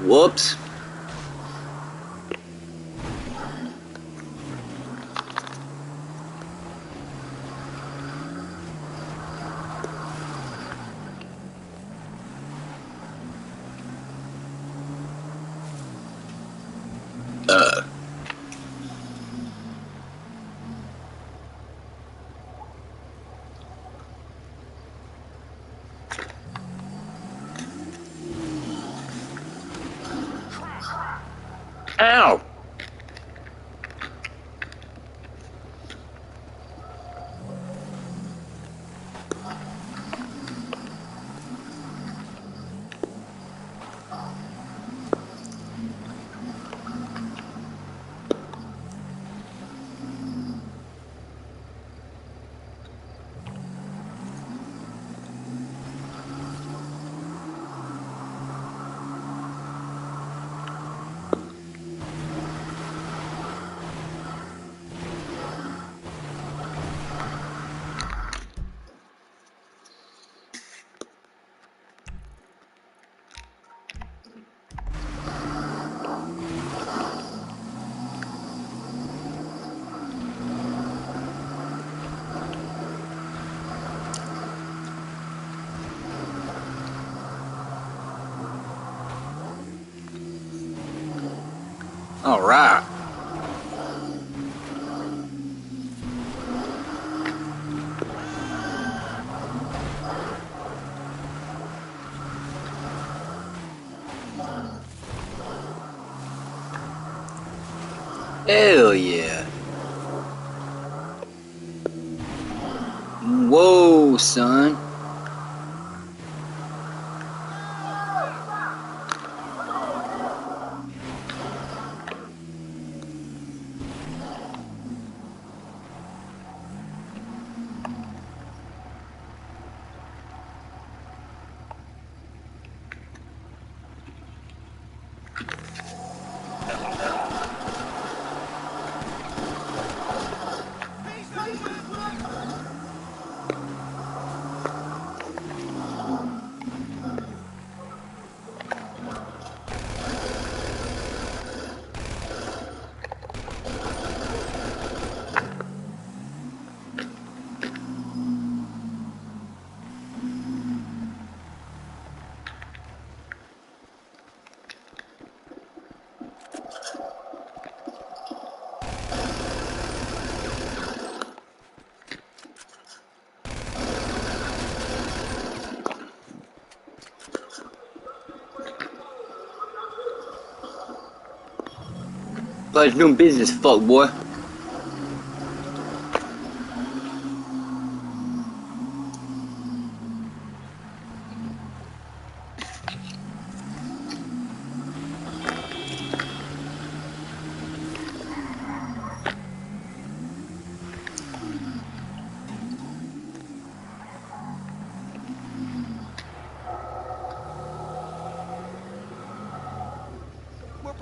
Whoops. Ow! All right. Hell yeah. Whoa, son. Pleasure doing business, fuck boy.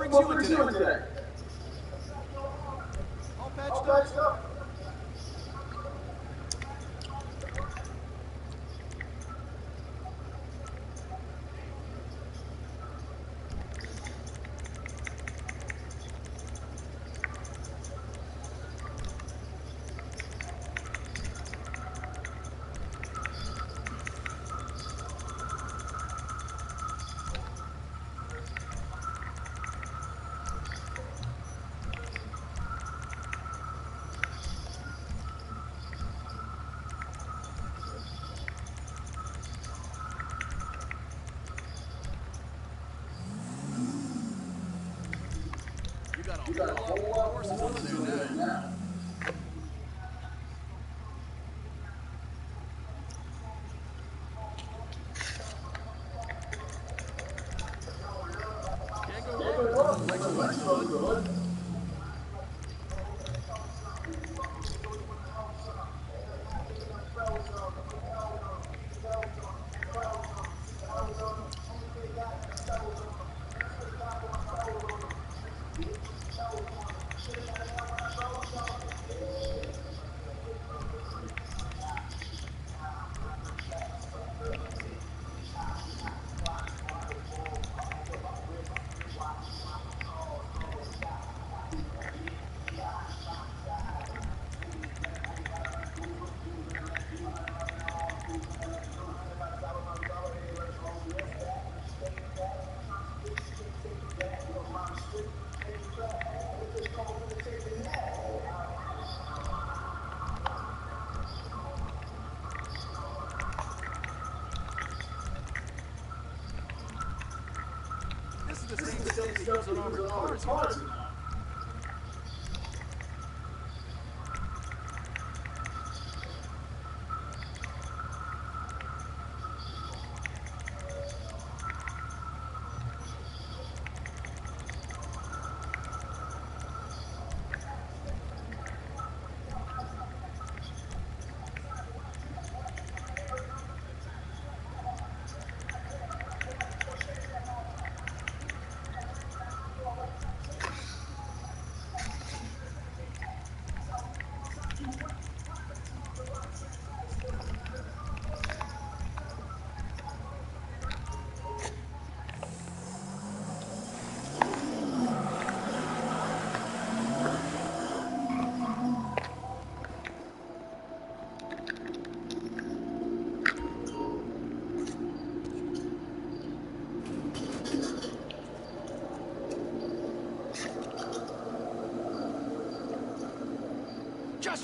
What brings you in today? All patched up? Got a whole lot of horses under there now. Can't go wrong with a little extra blood. This is the same stuff they use on armored cars, you know.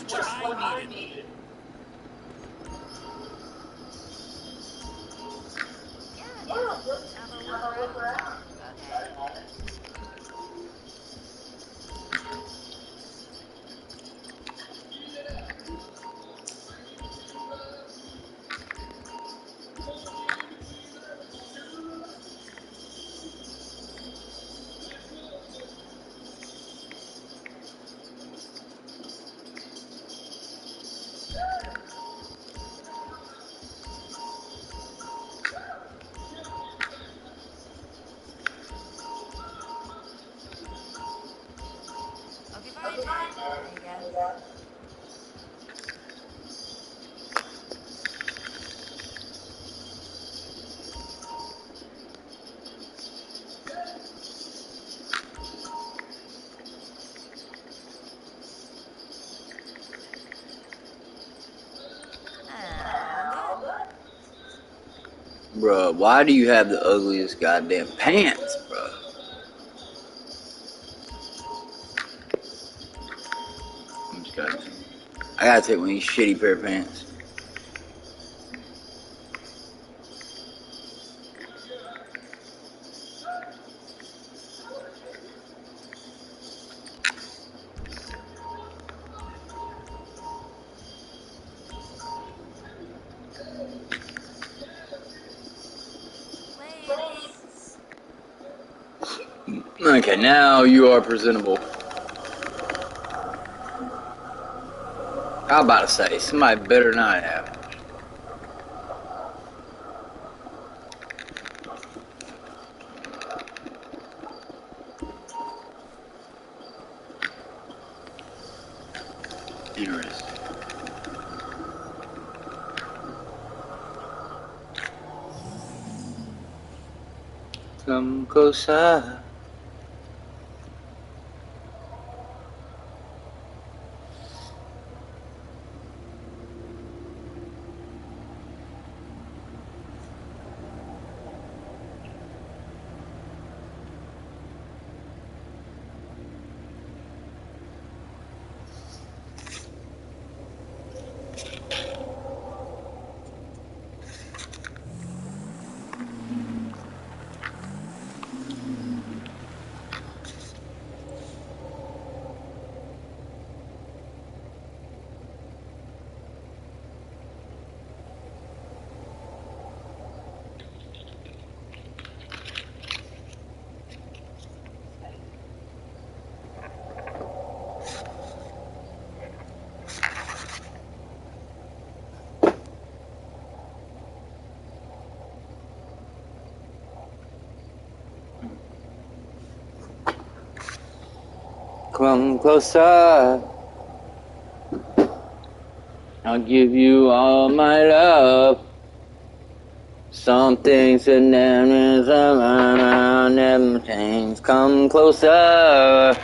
Just what I needed. Yeah, just have a look around. Okay. Okay, fine then, I guess. Bruh, why do you have the ugliest goddamn pants, bruh? I gotta take one of these shitty pair of pants. Okay, now you are presentable. I'm about to say, somebody better not have. Interesting. Come closer. come closer. I'll give you all my love. Some things that never change. Come closer.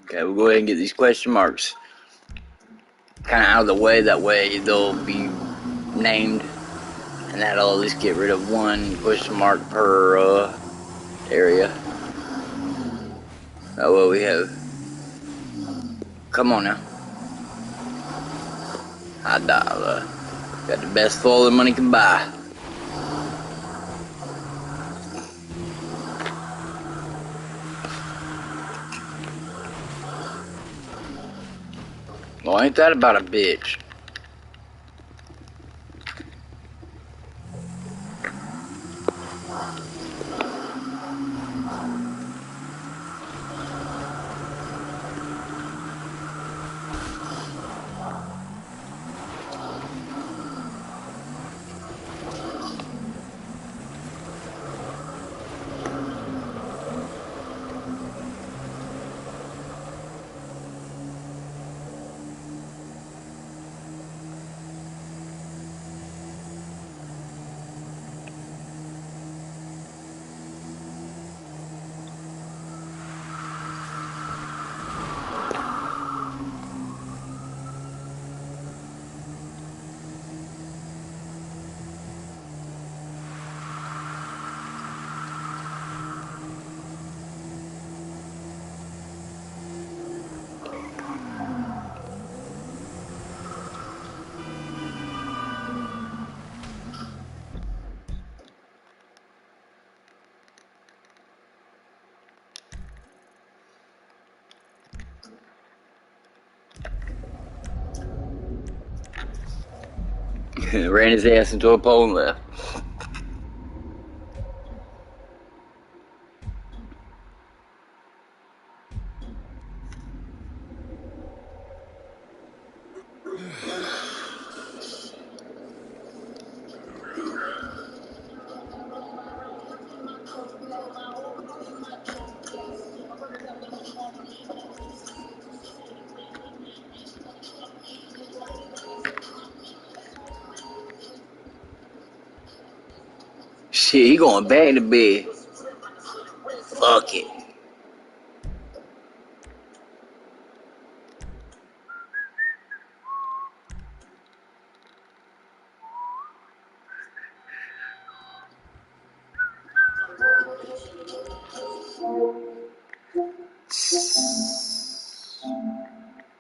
Okay, we'll go ahead and get these question marks kind of out of the way. That way they'll be named, and that'll at least get rid of one question mark per area. Oh, well, we have. Come on now. High dollar. Got the best fall that money can buy. Well, ain't that about a bitch? Ran his ass into a pole and left. Shit, he going back to bed. Fuck it.